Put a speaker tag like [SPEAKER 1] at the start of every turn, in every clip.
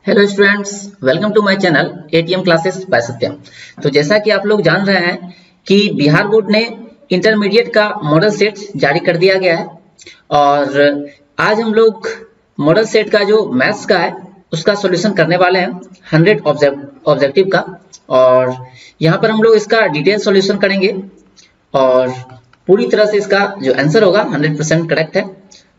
[SPEAKER 1] Hello students, welcome to my channel ATM classes by Satyam. तो जैसा कि आप लोग जान रहे हैं कि बिहार बोर्ड ने इंटरमीडिएट का मॉडल सेट जारी कर दिया गया है और आज हम लोग मॉडल सेट का जो मैथ्स का है उसका सॉल्यूशन करने वाले हैं 100 ऑब्जेक्टिव का। और यहाँ पर हम लोग इसका डिटेल सॉल्यूशन करेंगे और पूरी तरह से इसका जो आंसर होगा 100% करेक्ट है।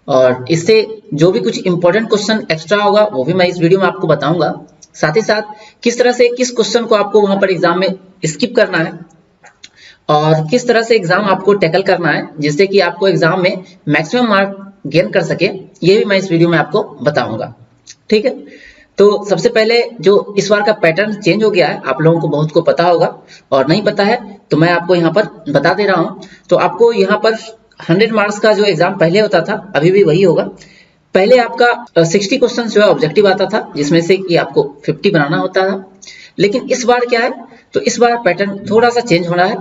[SPEAKER 1] और इससे जो भी कुछ इंपॉर्टेंट क्वेश्चन एक्स्ट्रा होगा वो भी मैं इस वीडियो में आपको बताऊंगा। साथ ही साथ किस तरह से किस क्वेश्चन को आपको वहां पर एग्जाम में स्किप करना है और किस तरह से एग्जाम आपको टैकल करना है जिससे कि आपको एग्जाम में मैक्सिमम मार्क गेन कर सके, ये भी मैं इस वीडियो में आपको बताऊंगा। ठीक है, तो सबसे पहले जो इस बार का पैटर्न चेंज हो गया है, आप लोगों को बहुत को पता होगा और नहीं पता है तो मैं आपको यहाँ पर बता दे रहा हूँ। तो आपको यहाँ पर 100 मार्क्स का जो एग्जाम पहले होता था अभी भी वही होगा। पहले आपका 60 क्वेश्चन जो है ऑब्जेक्टिव आता था जिसमें से कि आपको 50 बनाना होता था। लेकिन इस बार क्या है, तो इस बार पैटर्न थोड़ा सा चेंज होना है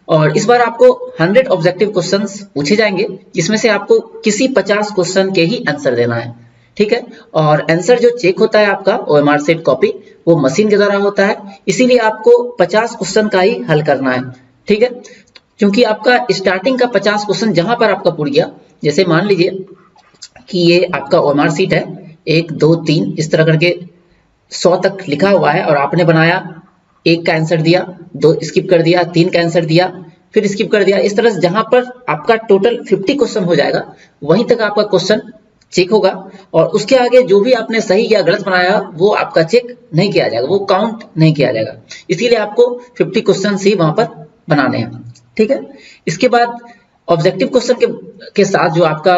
[SPEAKER 1] और इस बार आपको 100 ऑब्जेक्टिव क्वेश्चंस पूछे जाएंगे जिसमें से आपको किसी 50 क्वेश्चन के ही आंसर देना है। ठीक है, और आंसर जो चेक होता है आपका ओएमआर सेट कॉपी वो मशीन के द्वारा होता है, इसीलिए आपको 50 क्वेश्चन का ही हल करना है। ठीक है, क्योंकि आपका स्टार्टिंग का 50 क्वेश्चन जहां पर आपका पूछ गया, जैसे मान लीजिए कि ये आपका ओएमआर सीट है 1 2 3 इस तरह करके 100 तक लिखा हुआ है और आपने बनाया 1 का आंसर दिया, 2 स्किप कर दिया, 3 का आंसर दिया, फिर स्किप कर दिया। इस तरह से जहां पर आपका टोटल 50 क्वेश्चन हो जाएगा वहीं तक आपका क्वेश्चन चेक होगा और उसके आगे जो भी आपने सही या गलत बनाया वो आपका चेक नहीं किया जाएगा, वो काउंट नहीं किया जाएगा। इसीलिए आपको 50 क्वेश्चन ही वहां पर बनाने हैं। ठीक है, इसके बाद ऑब्जेक्टिव क्वेश्चन के साथ जो आपका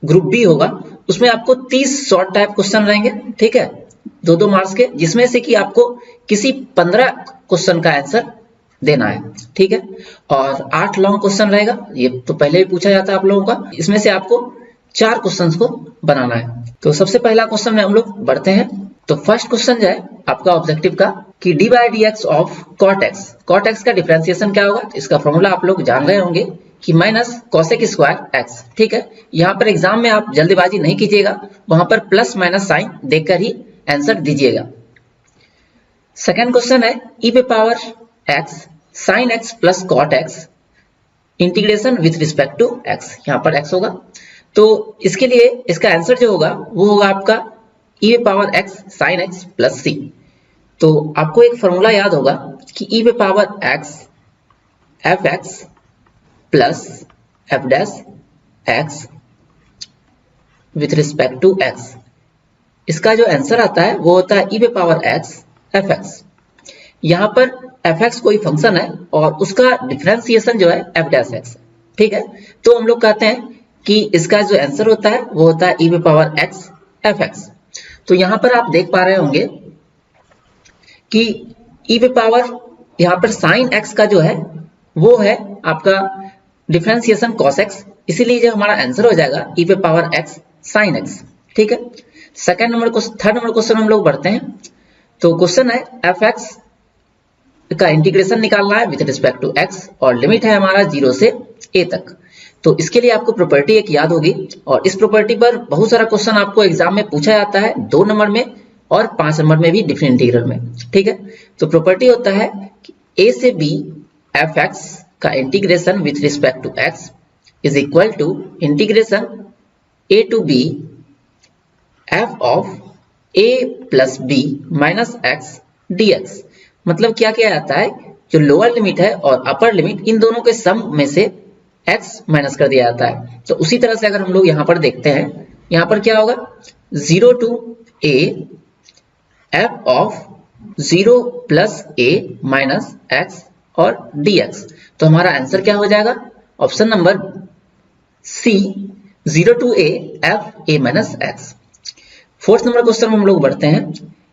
[SPEAKER 1] ग्रुप बी होगा उसमें आपको 30 शॉर्ट टाइप क्वेश्चन रहेंगे। ठीक है, 2-2 मार्क्स के, जिसमें से कि आपको किसी 15 क्वेश्चन का आंसर देना है। ठीक है, और 8 लॉन्ग क्वेश्चन रहेगा, ये तो पहले भी पूछा जाता है आप लोगों का। इसमें से आपको 4 क्वेश्चंस को बनाना है। तो सबसे पहला क्वेश्चन में हम लोग बढ़ते हैं। तो फर्स्ट क्वेश्चन जो है आपका ऑब्जेक्टिव का कि d by d x of cot x, cot x का डिफरेंशिएशन क्या होगा, तो इसका फॉर्मूला आप लोग जान रहे होंगे कि माइनस कोसेक स्क्वायर एक्स। ठीक है, यहाँ पर एग्जाम में आप जल्दीबाजी नहीं कीजिएगा, वहां पर प्लस माइनस साइन देखकर ही आंसर दीजिएगा। सेकेंड क्वेश्चन है ई पे power x sine x plus cot x integration with respect to x, यहाँ पर एक्स होगा। तो इसके लिए इसका आंसर जो होगा वो होगा आपका ई पे power x sine x plus c. तो आपको एक फॉर्मूला याद होगा कि ई पे power x f x plus f dash x with respect to x, इसका जो आंसर आता है वो होता है ई पे पावर एक्स एफ एक्स। यहाँ पर एफ एक्स कोई फंक्शन है और उसका डिफरेंशिएशन जो है एफ डैश एक्स। ठीक है, तो हम लोग कहते हैं कि इसका जो आंसर होता है वो होता है ई पे पावर एक्स एफ एक्स। तो यहाँ पर आप देख पा रहे होंगे कि ई पे पावर यहाँ पर साइन एक्स का जो है वो है आपका डिफरेंशिएशन कॉस एक्स, इसीलिए जो हमारा आंसर हो जाएगा ई पे पावर एक्स साइन एक्स। ठीक है, थर्ड नंबर क्वेश्चन हम लोग बढ़ते हैं। तो क्वेश्चन है एफ एक्स का इंटीग्रेशन निकालना है विथ रिस्पेक्ट टू एक्स और लिमिट है हमारा 0 से a तक। तो इसके लिए आपको प्रॉपर्टी एक याद होगी और इस प्रॉपर्टी पर बहुत सारा क्वेश्चन आपको एग्जाम में पूछा जाता है, 2 नंबर में और 5 नंबर में भी डिफरेंट इंटीग्रल में। ठीक है, तो प्रॉपर्टी होता है कि a से b एफ एक्स का integration with respect to x is equal to integration a to b f of a plus b minus x dx। मतलब क्या किया जाता है, जो लोअर लिमिट है और अपर लिमिट इन दोनों के सम में से x माइनस कर दिया जाता है। तो उसी तरह से अगर हम लोग यहाँ पर देखते हैं, यहाँ पर क्या होगा 0 to a f of 0 plus a minus x और dx। तो हमारा आंसर क्या हो जाएगा, option number C 0 to a f a minus x। Fourth number question में हम लोग बढ़ते हैं।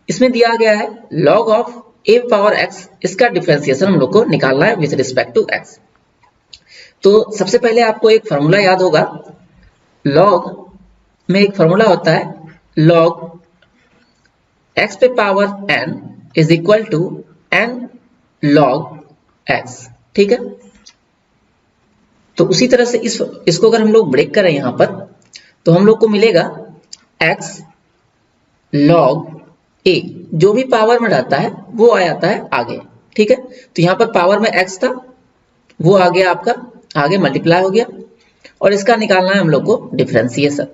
[SPEAKER 1] इसमें दिया गया है log of a power x, इसका डिफरेंशिएशन हम लोग को निकालना है विथ रिस्पेक्ट टू x। तो सबसे पहले आपको एक फॉर्मूला याद होगा, log में एक फॉर्मूला होता है log x पे power n is equal to n log x। ठीक है, तो उसी तरह से इसको अगर हम लोग ब्रेक करें यहाँ पर तो हम लोग को मिलेगा x log ए जो भी पावर में रहता है वो आ जाता है आगे, ठीक है। तो यहाँ पर पावर में x था, वो आ गया आपका आगे मल्टीप्लाई हो गया, और इसका निकालना है हम लोग को डिफरेंशिएशन,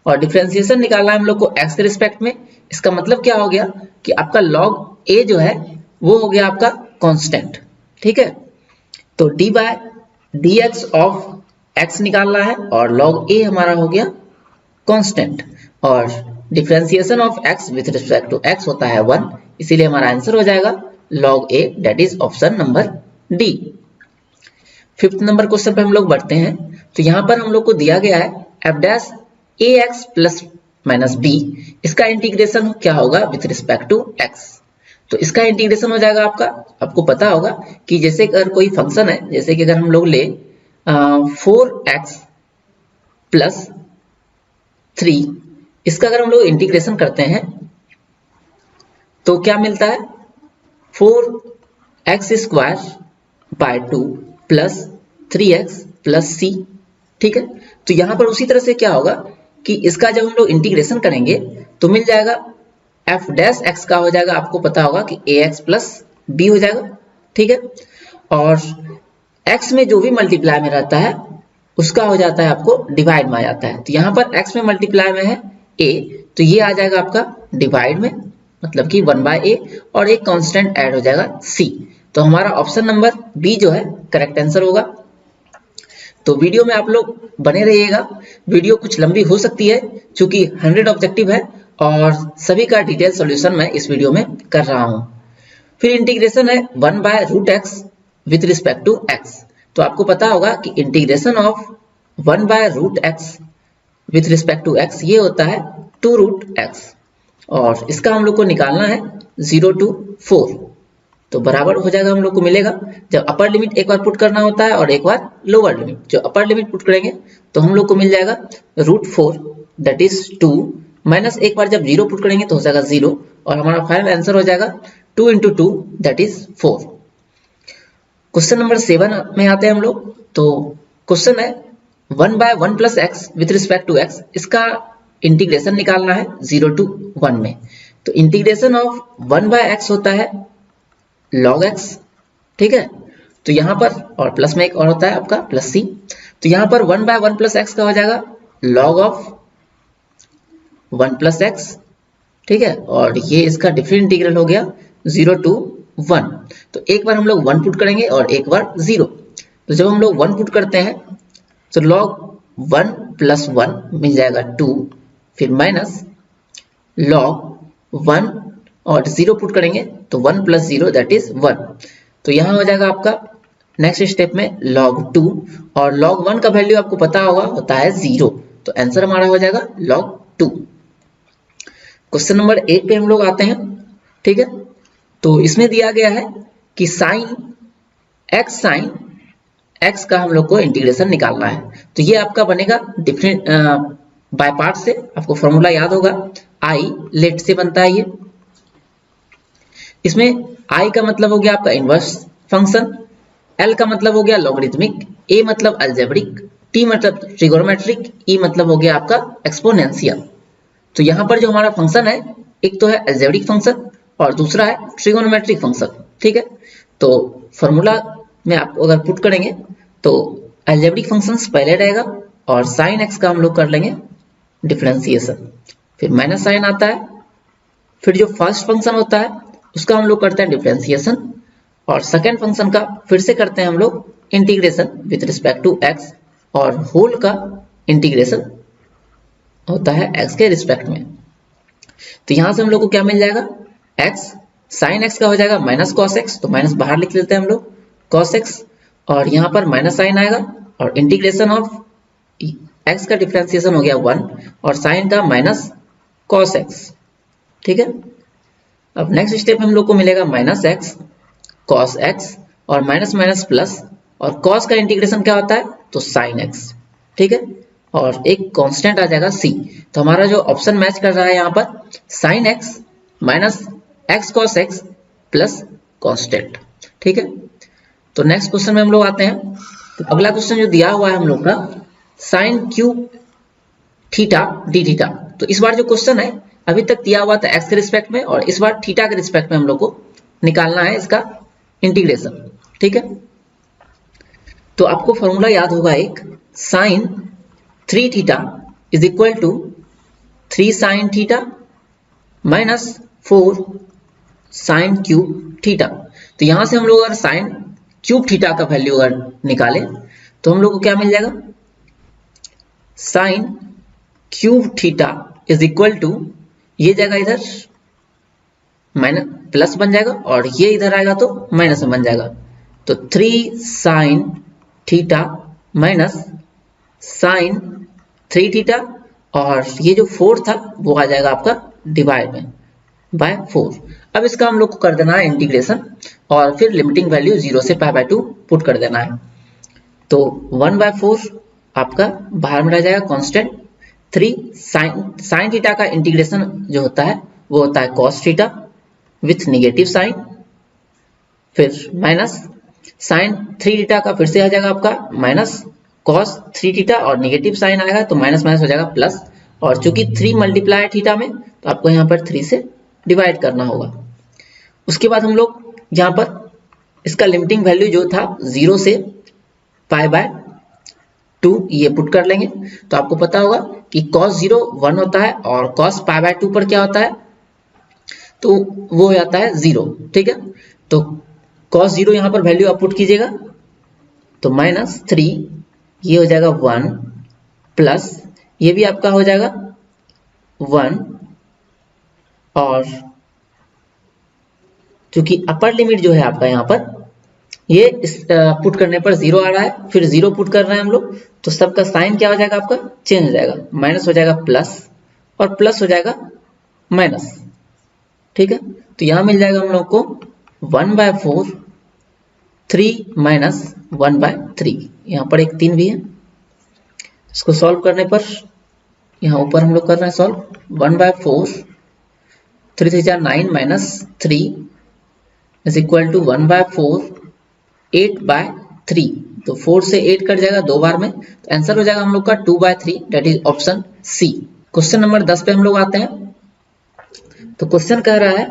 [SPEAKER 1] और डिफरेंशिएशन निकालना है हम लोग को x के रिस्पेक्ट में। इसका मतलब क्या हो गया कि आपका log a जो है वो हो गया आपका कांस्टेंट, ठीक है। तो d by dx of x निकालना है, और log a हमारा हो गया कांस्टेंट, और differentiation of x with respect to x होता है 1, इसीलिए हमारा आंसर हो जाएगा log a, that is option number D. Fifth number question पे हम लोग बढ़ते हैं। तो यहाँ पर हम लोग को दिया गया है f dash ax plus minus b, इसका इंटीग्रेशन क्या होगा विथ रिस्पेक्ट टू x। तो इसका इंटीग्रेशन हो जाएगा आपको पता होगा कि जैसे अगर कोई फंक्शन है, जैसे कि अगर हम लोग ले 4x प्लस 3, इसका अगर हम लोग इंटीग्रेशन करते हैं तो क्या मिलता है 4x square by 2 plus 3x plus c, ठीक है। तो यहां पर उसी तरह से क्या होगा कि इसका जब हम लोग इंटीग्रेशन करेंगे तो मिल जाएगा f डैश x का हो जाएगा, आपको पता होगा कि ax प्लस b हो जाएगा, ठीक है। और x में जो भी मल्टीप्लाई में रहता है उसका हो जाता है आपको डिवाइड में आ जाता है। तो यहाँ पर x में मल्टीप्लाई में है a, तो ये आ जाएगा आपका डिवाइड में, मतलब कि 1/a, और एक कांस्टेंट ऐड हो जाएगा c। तो हमारा ऑप्शन नंबर बी जो है करेक्ट आंसर होगा। तो वीडियो में आप लोग बने रहिएगा, वीडियो कुछ लंबी हो सकती है क्योंकि 100 ऑब्जेक्टिव है और सभी का डिटेल सॉल्यूशन मैं इस वीडियो में कर रहा हूं। फिर इंटीग्रेशन है 1/√x with respect to x। तो आपको पता होगा कि integration of 1/√x with respect to x ये होता है 2√x, और इसका हम लोग को निकालना है 0 to 4। तो बराबर हो जाएगा, हम लोग को मिलेगा जब अपर लिमिट एक बार पुट करना होता है और एक बार लोअर लिमिट। जो अपर लिमिट पुट करेंगे तो हम लोग को मिल जाएगा √4 दैट इज 2, माइनस एक बार जब 0 पुट करेंगे तो हो जाएगा 0, और हमारा फाइनल आंसर हो जाएगा 2 × 2 दैट इज 4। क्वेश्चन नंबर 7 में आते हैं हम लोग। तो क्वेश्चन है 1/1 plus x with respect to x, इसका इंटीग्रेशन निकालना है 0 to 1 में। तो इंटीग्रेशन ऑफ 1/x होता है log x, ठीक है। तो यहाँ पर और प्लस में एक और होता है आपका प्लस c। तो यहाँ पर 1/1 प्लस x का हो जाएगा log ऑफ 1 प्लस x, ठीक है। और ये इसका डिफरेंट इंटीग्रल हो गया 0 to 1। तो एक बार हम लोग 1 पुट करेंगे और एक बार 0। तो जब हम लोग 1 पुट करते हैं तो log 1 प्लस 1 मिल जाएगा 2, फिर माइनस log 1 और 0 पुट करेंगे तो 1 प्लस 0 दैट इज 1। तो यहाँ हो जाएगा आपका नेक्स्ट स्टेप में log 2, और log 1 का वैल्यू आपको पता होगा होता है 0। तो आंसर हमारा हो जाएगा log 2। क्वेश्चन नंबर 8 पे हम लोग आते हैं, ठीक है। तो इसमें दिया गया है कि साइन x का हम लोग को इंटीग्रेशन निकालना है। तो ये आपका बनेगा डिफरेंट बाय पार्ट से, आपको फॉर्मूला याद होगा, i लेट से बनता है ये। इसमें i का मतलब हो गया आपका इनवर्स फंक्शन, l का मतलब हो गया लॉगरिथमिक, a मतलब अलजेब्रिक, t मतलब ट्रिगोनोमेट्रिक, e मतलब हो गया आपका एक्सपोनेंशियल। तो यहाँ पर जो हमारा फंक्शन है एक तो है अलजेब्रिक फंक्शन और दूसरा है ट्रिगोनोमेट्रिक फंक्शन, ठीक है। तो फॉर्मूला में आप अगर पुट करेंगे तो अलजेब्रिक फंक्शंस पहले रहेगा और साइन x का हम लोग कर लेंगे डिफरेंशिएशन, फिर माइनस साइन आता है, फिर जो फर्स्ट फंक्शन होता है उसका हम लोग करते हैं डिफरेंशिएशन, और सेकेंड फंक्शन का फिर से करते हैं हम लोग integration with respect to x, और होल का इंटीग्रेशन होता है x के रिस्पेक्ट में। तो यहां से हम लोग को क्या मिल जाएगा, x साइन x का हो जाएगा माइनस कॉस x, तो माइनस बाहर लिख लेते हैं हम लोग कॉस x, और यहाँ पर माइनस साइन आएगा, और इंटीग्रेशन ऑफ x का डिफरेंशिएशन हो गया 1 और साइन का माइनस कॉस x, ठीक है। अब नेक्स्ट स्टेप हम लोग को मिलेगा माइनस x कॉस x और माइनस माइनस प्लस, और कॉस का इंटीग्रेशन क्या होता है तो साइन x, ठीक है, और एक कांस्टेंट आ जाएगा c। तो हमारा जो ऑप्शन मैच कर रहा है यहाँ पर sine x minus x cos x plus constant, ठीक है। तो नेक्स्ट क्वेश्चन में हम लोग आते हैं। तो अगला क्वेश्चन जो दिया हुआ है हम लोग का sign cube theta D theta. तो इस बार जो क्वेश्चन है अभी तक दिया हुआ था एक्स के रिस्पेक्ट में, और इस बार थीटा के रिस्पेक्ट में हम लोग को निकालना है इसका इंटीग्रेशन। ठीक है, तो आपको फॉर्मूला याद होगा एक, sine 3 theta is equal to 3 sine theta minus 4 sine cube theta. तो यहां से हम लोग अगर साइन क्यूब थीटा का वैल्यू अगर निकाले तो हम लोग को क्या मिल जाएगा, sine cube theta is equal to, ये जगह इधर माइनस प्लस बन जाएगा और ये इधर आएगा तो माइनस में बन जाएगा। तो 3 sine theta minus sine 3 theta, और ये जो 4 था वो आ जाएगा आपका डिवाइड में बाय 4। अब इसका हम लोग को कर देना है इंटीग्रेशन, और फिर लिमिटिंग वैल्यू 0 से π/2 पुट कर देना है। तो 1/4 आपका बाहर में रह जाएगा कांस्टेंट। 3 साइन थीटा का इंटीग्रेशन जो होता है वो होता है cos theta with negative sign, फिर माइनस साइन 3 थीटा का फिर से आ जाएगा आपका माइनस कॉस 3 थीटा, और निगेटिव साइन आएगा तो माइनस माइनस हो जाएगा प्लस, और चूंकि 3 मल्टीप्लाई है थीटा में तो आपको यहाँ पर 3 से डिवाइड करना होगा। उसके बाद हम लोग यहाँ पर इसका लिमिटिंग वैल्यू जो था 0 से π/2 ये पुट कर लेंगे। तो आपको पता होगा कि cos 0 1 होता है और cos π/2 पर क्या होता है, तो वो हो जाता है 0। ठीक है, तो cos 0 यहाँ पर वैल्यू आप पुट कीजिएगा तो -3 ये हो जाएगा 1 प्लस ये भी आपका हो जाएगा 1, और क्योंकि अपर लिमिट जो है आपका यहाँ पर ये पुट करने पर 0 आ रहा है, फिर 0 पुट कर रहे हैं हम लोग, तो सबका साइन क्या हो जाएगा आपका चेंज हो जाएगा, माइनस हो जाएगा प्लस और प्लस हो जाएगा माइनस। ठीक है, तो यहाँ मिल जाएगा हम लोग को 1/4 3 माइनस 1/3, यहाँ पर एक 3 भी है। इसको सॉल्व करने पर यहाँ ऊपर हम लोग कर रहे हैं सॉल्व, 1/4 3 3 जा 9 माइनस 3 इज इक्वल टू 1/4 8/3। तो 4 से 8 कट जाएगा 2 बार में, तो आंसर हो जाएगा हम लोग का 2/3, that is option C. Question number 10 पे हम लोग आते हैं। तो क्वेश्चन कह रहा है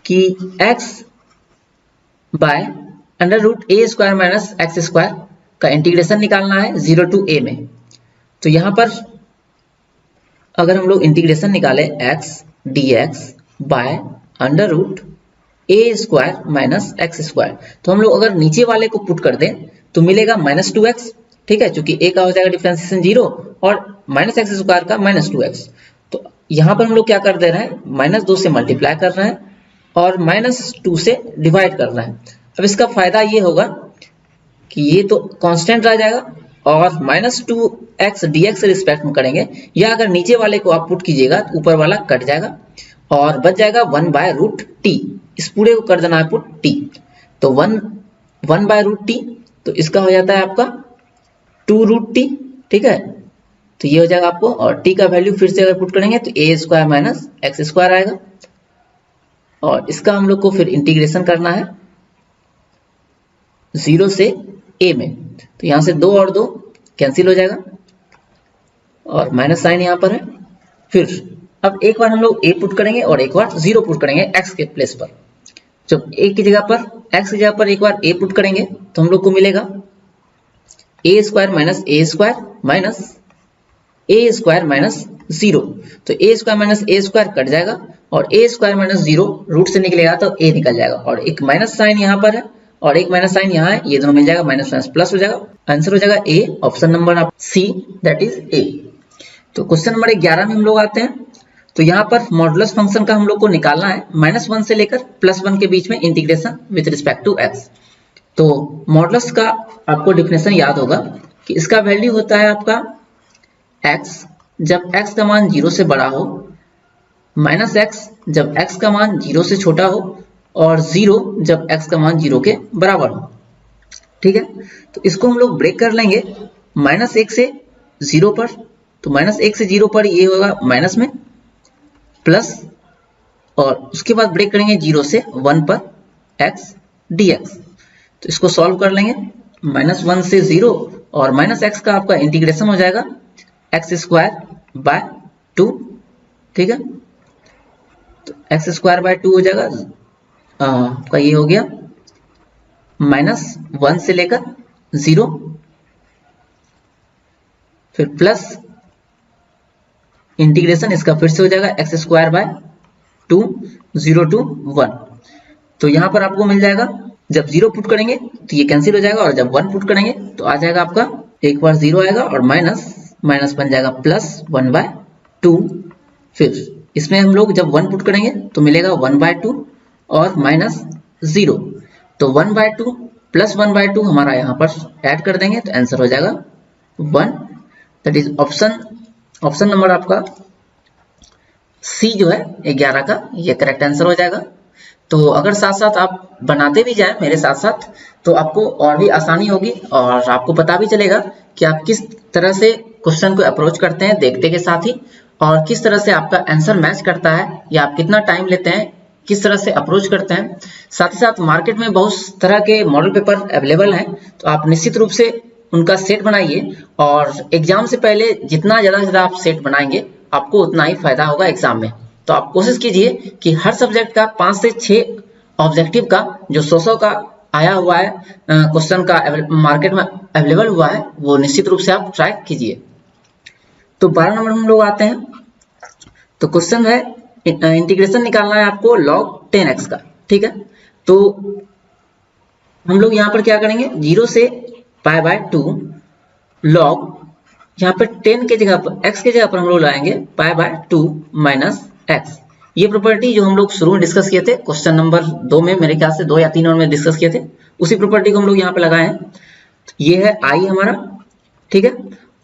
[SPEAKER 1] कि x bye √a² minus x² का इंटीग्रेशन निकालना है 0 to a में। तो यहाँ पर अगर हम लोग इंटीग्रेशन निकाले x dx bye √a² minus x², तो हम लोग अगर नीचे वाले को पुट कर दें तो मिलेगा -2x। ठीक है, क्योंकि a का हो जाएगा डिफरेंशिएशन 0 और -x² का -2x। तो यहाँ पर हम लोग क्या कर दे रहे हैं, -2 से मल्टीप्लाई कर रहे हैं और -2 से डिवाइड कर रहे हैं। अब इसका फायदा ये होगा कि ये तो कांस्टेंट रह जाएगा, और -2x dx से रिस्पेक्ट में करेंगे, या अगर नीचे वाले को आप पुट कीजिएगा तो ऊपर वाला कट जाएगा और बच जाएगा 1/√t। इस पूरे को कर देना है पुट t, तो 1/√t, तो इसका हो जाता है आपका 2√t। ठीक है, तो ये हो जाएगा आपको, और t का वैल्यू फिर से अगर पुट करेंगे तो a² माइनस x² आएगा, और इसका हम लोग को फिर इंटीग्रेशन करना है 0 से a में। तो यहाँ से 2 और 2 कैंसिल हो जाएगा और माइनस साइन यहाँ पर है। फिर अब एक बार हम लोग a पुट करेंगे और एक बार 0 पुट करेंगे x के प्लेस पर। जब a की जगह पर x की जगह पर एक बार a पुट करेंगे तो हम लोग को मिलेगा a² minus a² minus a² minus 0। तो a² माइनस a² कट जाएगा और a² माइनस 0 रूट से निकलेगा तो a निकल जाएगा, और एक माइनस साइन यहाँ पर है और एक माइनस साइन यहाँ है, ये दोनों मिल जाएगा, माइनस माइनस प्लस हो जाएगा। आंसर हो जाएगा ए, ऑप्शन नंबर आप सी, दैट इज ए। तो क्वेश्चन नंबर 11 में हम लोग आते हैं। तो यहाँ पर मॉडुलस फंक्शन का हम लोग को निकालना है -1 से लेकर +1 के बीच में integration with respect to x। तो मॉडुलस का आपको डिफिनेशन याद होगा कि इसका वैल्यू होता है आपका x जब x का मान 0 से बड़ा हो, -x जब x का मान 0 से छोटा हो, और 0 जब x का मान 0 के बराबर हो। ठीक है, तो इसको हम लोग ब्रेक कर लेंगे -1 से 0 पर। तो -1 से 0 पर ये होगा माइनस में प्लस, और उसके बाद ब्रेक करेंगे 0 से 1 पर x dx। तो इसको सॉल्व कर लेंगे, -1 से 0 और -x का आपका इंटीग्रेशन हो जाएगा x² बाय 2 ठीक है। तो एक्स स्क्वायर बाय 2 हो जाएगा, आपका ये हो गया -1 से लेकर 0, फिर प्लस इंटीग्रेशन इसका फिर से हो जाएगा एक्स स्क्वायर बाय 2 0 to 1। तो यहाँ पर आपको मिल जाएगा, जब 0 पुट करेंगे तो ये कैंसिल हो जाएगा, और जब 1 पुट करेंगे तो आ जाएगा आपका, एक बार 0 आएगा और माइनस माइनस बन जाएगा +1/2। फिर इसमें हम लोग जब 1 पुट करेंगे तो मिलेगा 1/2 और -0, तो 1/2 + 1/2 हमारा यहाँ पर ऐड कर देंगे तो आंसर हो जाएगा 1। दैट इज ऑप्शन नंबर आपका सी जो है 11 का ये करेक्ट आंसर हो जाएगा। तो अगर साथ साथ आप बनाते भी जाएं मेरे साथ साथ तो आपको और भी आसानी होगी, और आपको पता भी चलेगा कि आप किस तरह से क्वेश्चन को अप्रोच करते हैं देखते के साथ ही, और किस तरह से आपका आंसर मैच करता है, या आप कितना टाइम लेते हैं, किस तरह से अप्रोच करते हैं। साथ ही साथ मार्केट में बहुत तरह के मॉडल पेपर अवेलेबल हैं, तो आप निश्चित रूप से उनका सेट बनाइए, और एग्जाम से पहले जितना ज़्यादा से ज़्यादा आप सेट बनाएंगे आपको उतना ही फायदा होगा एग्जाम में। तो आप कोशिश कीजिए कि हर सब्जेक्ट का 5 से 6 ऑब्जेक्टिव का जो 100 का आया हुआ है क्वेश्चन का मार्केट में अवेलेबल हुआ है, वो निश्चित रूप से आप ट्राई कीजिए। तो 12 नंबर हम लोग आते हैं। तो क्वेश्चन है इंटीग्रेशन निकालना है आपको log 10x का, ठीक है। तो हम लोग यहाँ पर क्या करेंगे, 0 से π/2 log, यहाँ पर 10 के जगह पर x के जगह पर हम लोग लाएंगे π/2 - x। ये प्रॉपर्टी जो हम लोग शुरू में डिस्कस किए थे क्वेश्चन नंबर 2 में, मेरे ख्याल से 2 या 3 और में डिस्कस किए थे, उसी प्रॉपर्टी को हम लोग यहाँ पे लगाए हैं। ये है i हमारा, ठीक है।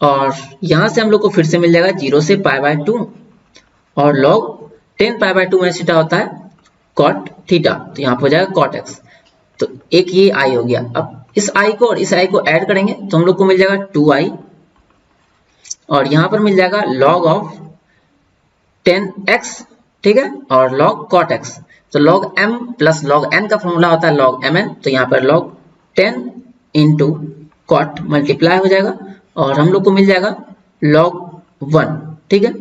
[SPEAKER 1] और यहाँ से हम लोग को फिर से मिल जाएगा 0 से π/2 और log 10 π/2 में थीटा होता है cot थीटा, तो यहाँ पर हो जाएगा cot x। तो एक ये i हो गया। अब इस i को और इस i को ऐड करेंगे तो हम लोग को मिल जाएगा 2i, और यहाँ पर मिल जाएगा log of 10x, ठीक है, और log cot x। तो log m plus log n का फॉर्मूला होता है log mn, तो यहाँ पर log 10 इंटू cot मल्टीप्लाई हो जाएगा, और हम लोग को मिल जाएगा log 1, ठीक है।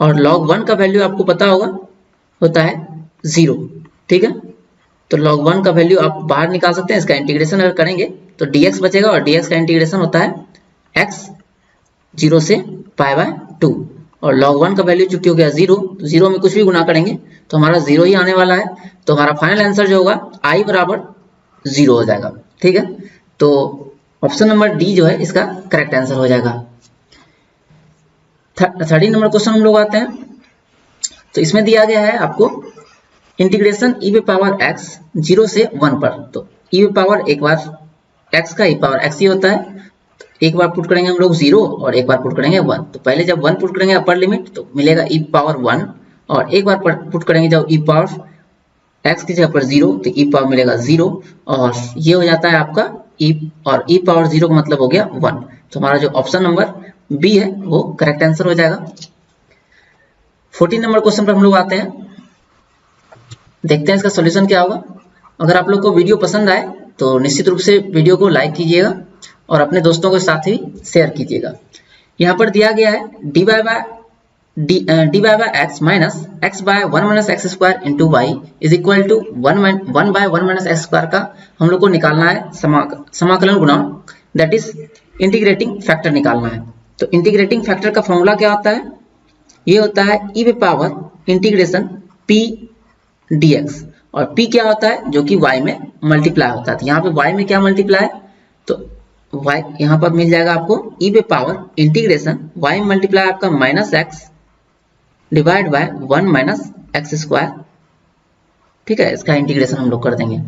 [SPEAKER 1] और log 1 का वैल्यू आपको पता होगा होता है 0, ठीक है। तो log 1 का वैल्यू आप बाहर निकाल सकते हैं, इसका इंटीग्रेशन अगर करेंगे तो dx बचेगा, और dx का इंटीग्रेशन होता है x 0 से π/2, और log 1 का वैल्यू चूंकि हो गया 0, 0 में कुछ भी गुना करेंगे तो हमारा 0 ही आने वाला है, तो हमारा फाइनल आंसर जो होगा i बराबर 0 हो जाएगा, ठीक है। तो ऑप्शन नंबर डी जो है इसका करेक्ट आंसर हो जाएगा। 13 नंबर क्वेश्चन हम लोग आते हैं। तो इसमें दिया गया है आपको इंटीग्रेशन e⁻x 0 से 1 पर। तो e⁻, एक बार x का e⁻x ही होता है, एक बार पुट करेंगे हम लोग 0 और एक बार पुट करेंगे 1। तो पहले जब 1 पुट करेंगे अपर लिमिट तो मिलेगा e⁻1, और एक बार पुट करेंगे जब e⁻x की जगह पर 0 तो e⁻ मिलेगा 0, और ये हो जाता है आपका e, और e⁻0 का मतलब हो गया 1। तो हमारा जो ऑप्शन नंबर बी है वो करेक्ट आंसर हो जाएगा। 14 नंबर क्वेश्चन पर हम लोग आते हैं, देखते हैं इसका सॉल्यूशन क्या होगा। अगर आप लोग को वीडियो पसंद आए तो निश्चित रूप से वीडियो को लाइक कीजिएगा और अपने दोस्तों के साथ ही शेयर कीजिएगा। यहाँ पर दिया गया है dy by x minus x by 1 minus x square into y is equal to 1 by 1 minus x square का हम लोग को निकालना है समाकलन गुणांक, दैट इज इंटीग्रेटिंग फैक्टर निकालना है। तो इंटीग्रेटिंग फैक्टर का फॉर्मूला क्या होता है, ये होता है e⁻ इंटीग्रेशन p dx, और p क्या होता है जो कि y में मल्टीप्लाई होता है। तो यहाँ पे y में क्या मल्टीप्लाई है, तो y यहाँ पर मिल जाएगा आपको e⁻ इंटीग्रेशन y मल्टीप्लाई आपका -x divide by 1 minus x square, ठीक है। इसका इंटीग्रेशन हम लोग कर देंगे।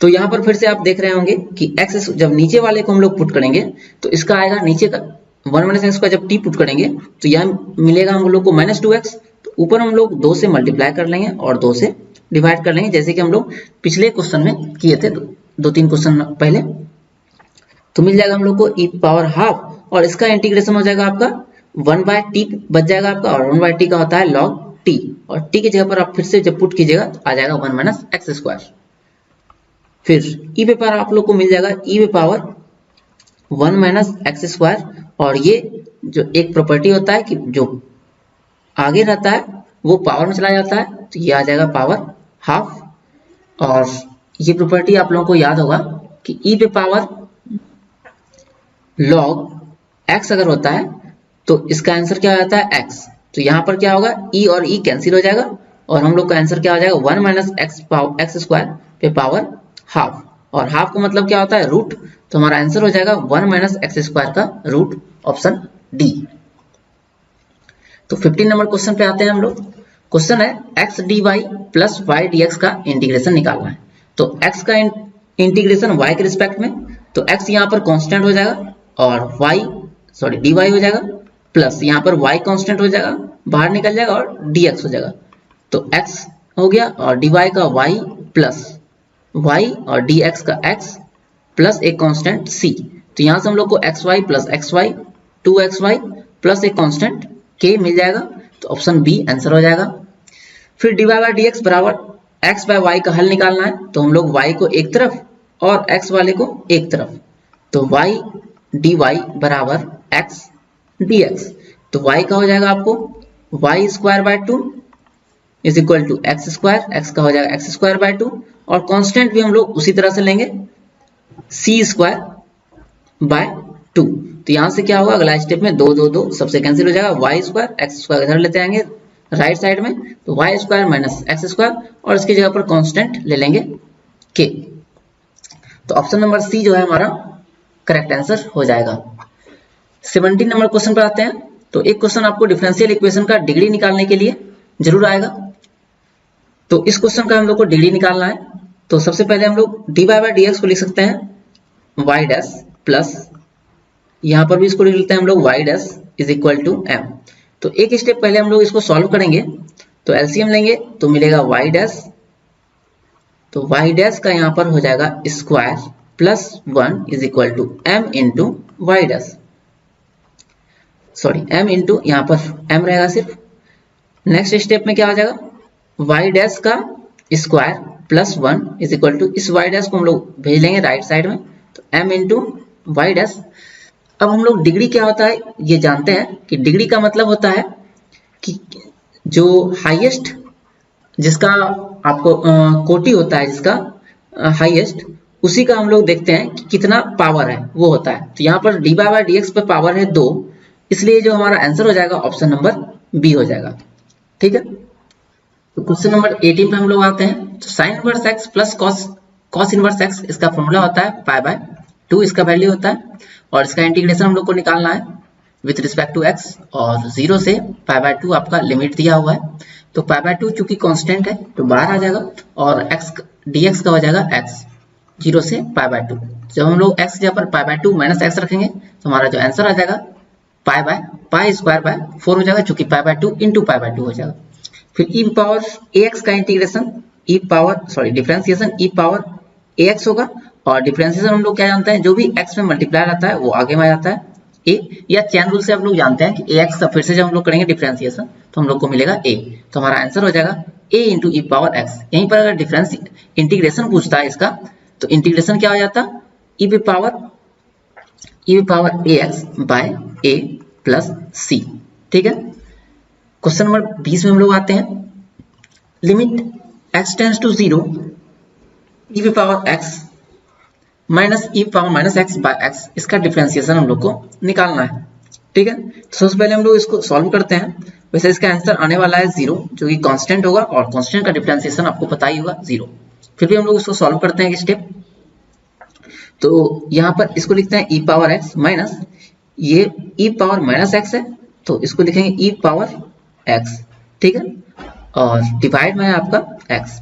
[SPEAKER 1] तो यहाँ पर फिर से आप देख रहे होंगे कि x जब नीचे वाले को हम लोग पुट करेंगे तो इसका आएगा नीचे का 1 माइनस एक्स का, जब t पुट करेंगे तो यहाँ मिलेगा हम लोग को -2x। तो ऊपर हम लोग 2 से मल्टीप्लाई कर लेंगे और 2 से डिवाइड कर लेंगे, जैसे कि हम लोग पिछले क्वेश्चन में किए थे 2-3 क्वेश्चन पहले। तो मिल जाएगा हम लोग को e⁻½ और इसका इंटीग्रेशन हो जाएगा आपका 1/t बच जाएगा आपका, और 1/t का होता है log t, और t की जगह पर आप फिर से जब पुट कीजिएगा तो आ जाएगा 1 माइनस एक्स स्क्वायर। फिर e⁻ आप लोग को मिल जाएगा e⁻1 माइनस एक्स स्क्वायर, और ये जो एक प्रॉपर्टी होता है कि जो आगे रहता है वो पावर में चला जाता है, तो ये आ जाएगा पावर हाफ। और ये प्रॉपर्टी आप लोगों को याद होगा कि e पे पावर log x अगर होता है तो इसका आंसर क्या हो जाता है x। तो यहाँ पर क्या होगा, e और e कैंसिल हो जाएगा और हम लोग का आंसर क्या हो जाएगा 1 माइनस एक्स स्क्वायर पे पावर हाफ। और हाफ का मतलब क्या होता है, रूट। तो हमारा आंसर हो जाएगा 1 माइनस एक्स स्क्वायर का रूट, ऑप्शन डी। तो 15 नंबर क्वेश्चन पे आते हैं हम लोग। क्वेश्चन है x d y plus y d x का इंटीग्रेशन निकालना है। तो x का इंटीग्रेशन y के रिस्पेक्ट में, तो x यहाँ पर कांस्टेंट हो जाएगा और dy हो जाएगा, प्लस यहाँ पर y कांस्टेंट हो जाएगा, बाहर निकल जाएगा और dx हो जाएगा। तो x हो गया और dy का y प्लस y और dx का x प्लस एक कांस्टेंट c। तो यहाँ से हम लोग को xy plus xy 2xy plus एक कांस्टेंट k मिल जाएगा। तो ऑप्शन बी आंसर हो जाएगा। फिर dy बाई dx बराबर x बाय y का हल निकालना है। तो हम लोग y को एक तरफ और x वाले को एक तरफ, तो y dy बराबर x dx। तो y का हो जाएगा आपको y square by 2 is equal to x square, x का हो जाएगा एक्स स्क्वायर बाय 2 और कांस्टेंट भी हम लोग उसी तरह से लेंगे c स्क्वायर बाय 2। तो यहाँ से क्या होगा, अगला स्टेप में 2 2 2 सबसे कैंसिल हो जाएगा, y स्क्वायर एक्स स्क्वायर इधर लेते आएंगे राइट साइड में, तो y square minus x square और इसकी जगह पर कांस्टेंट ले लेंगे के। तो ऑप्शन नंबर सी जो है हमारा करेक्ट आंसर हो जाएगा। 17 नंबर क्वेश्चन पर आते हैं। तो एक क्वेश्चन आपको डिफरेंशियल इक्वेशन का डिग्री निकालने के लिए जरूर आएगा। तो इस क्वेश्चन का हम लोग को डिग्री निकालना है। तो सबसे पहले हम लोग d y by d x को लिख सकते हैं वाई डैश प्लस, यहाँ पर भी इसको लिख लेते हैं हम लोग y dash is equal to m. तो एक स्टेप पहले हम लोग इसको सॉल्व करेंगे। तो एलसीएम लेंगे तो मिलेगा वाई डैश, तो वाई डैश का यहाँ पर हो जाएगा square plus 1 is equal to m into y dash, sorry m into यहाँ पर एम रहेगा सिर्फ। नेक्स्ट स्टेप में क्या हो जाएगा, वाई डैश का square plus 1 is equal to, इस वाई डैश को हम लोग भेज लेंगे राइट साइड में, तो एम इंटू वाई डैश। अब हम लोग डिग्री क्या होता है ये जानते हैं कि डिग्री का मतलब होता है कि जो हाईएस्ट जिसका आपको कोटि होता है, जिसका हाईएस्ट, उसी का हम लोग देखते हैं कि कितना पावर है वो होता है। तो यहाँ पर डी बाई डी एक्स पे पावर है 2, इसलिए जो हमारा आंसर हो जाएगा ऑप्शन नंबर बी हो जाएगा। ठीक है, तो क्वेश्चन नंबर 18 पे हम लोग आते हैं। तो sine inverse x plus cos inverse x, इसका फॉर्मूला होता है पाई बाय 2 इसका वैल्यू होता है और इसका इंटीग्रेशन हम लोग को निकालना है विथ रिस्पेक्ट टू एक्स, और 0 से पाई बाय 2 आपका लिमिट दिया हुआ है। तो पाई बाय 2 चूंकि कांस्टेंट है तो बाहर आ जाएगा और x dx का हो जाएगा x 0 से पाई बाय 2। जब हम लोग x के ऊपर पाई बाय 2 माइनस एक्स रखेंगे तो हमारा जो आंसर आ जाएगा पाई स्क्वायर बाय 4 हो जाएगा, चूंकि pi by 2 into pi by 2 हो जाएगा। फिर e पावर ax का integration differentiation e power ax होगा, और डिफरेंशिएशन हम लोग क्या जानते हैं, जो भी x में मल्टीप्लाई रहता है वो आगे में आ जाता है a, या चैन रूल से हम लोग जानते हैं कि ax का फिर से जब हम लोग करेंगे डिफरेंशिएशन तो हम लोग को मिलेगा a। तो हमारा आंसर हो जाएगा a into e power x। यहीं पर अगर डिफरेंस इंटीग्रेशन पूछता है इसका, तो इंटीग्रेशन क्या हो जाता, e पे power ax by a plus c। ठीक है, क्वेश्चन नंबर 20 में हम लोग आते हैं। Limit x tends to 0 e पे power x minus e power minus x by x, इसका डिफरेंशिएशन हम लोग को निकालना है। ठीक है, तो सबसे पहले हम लोग इसको सॉल्व करते हैं। वैसे इसका आंसर आने वाला है 0, जो कि कांस्टेंट होगा और कांस्टेंट का डिफरेंशिएशन आपको पता ही होगा 0। फिर भी हम लोग इसको सॉल्व करते हैं एक स्टेप। तो यहाँ पर इसको लिखते हैं ई पावर एक्स माइनस, ये ई पावर माइनस एक्स है तो इसको लिखेंगे ई पावर एक्स। ठीक है, और डिवाइड में है आपका एक्स।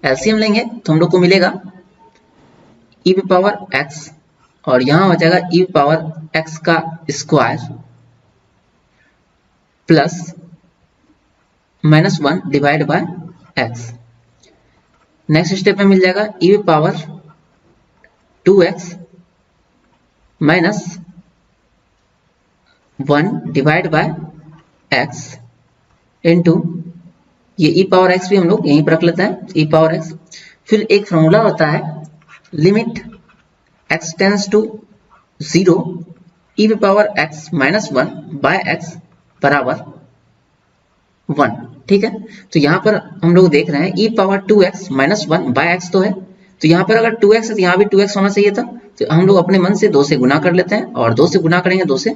[SPEAKER 1] एलसीएम लेंगे तो हम लोग को मिलेगा e पे पावर x, और यहाँ हो जाएगा e पे पावर x का square plus -1 divide by x। Next step में मिल जाएगा e पे power 2x minus 1 divide by x into ये e पावर x भी हम लोग यहीं पर रख लेते हैं e पावर x। फिर एक फॉर्मूला होता है limit x tends to 0 e पे power x minus 1 by x बराबर 1, ठीक है। तो यहाँ पर हम लोग देख रहे हैं e power 2x minus 1 by x तो है, तो यहाँ पर अगर 2x है तो यहाँ भी 2x होना चाहिए था। तो हम लोग अपने मन से 2 से गुना कर लेते हैं, और 2 से गुना करेंगे 2 से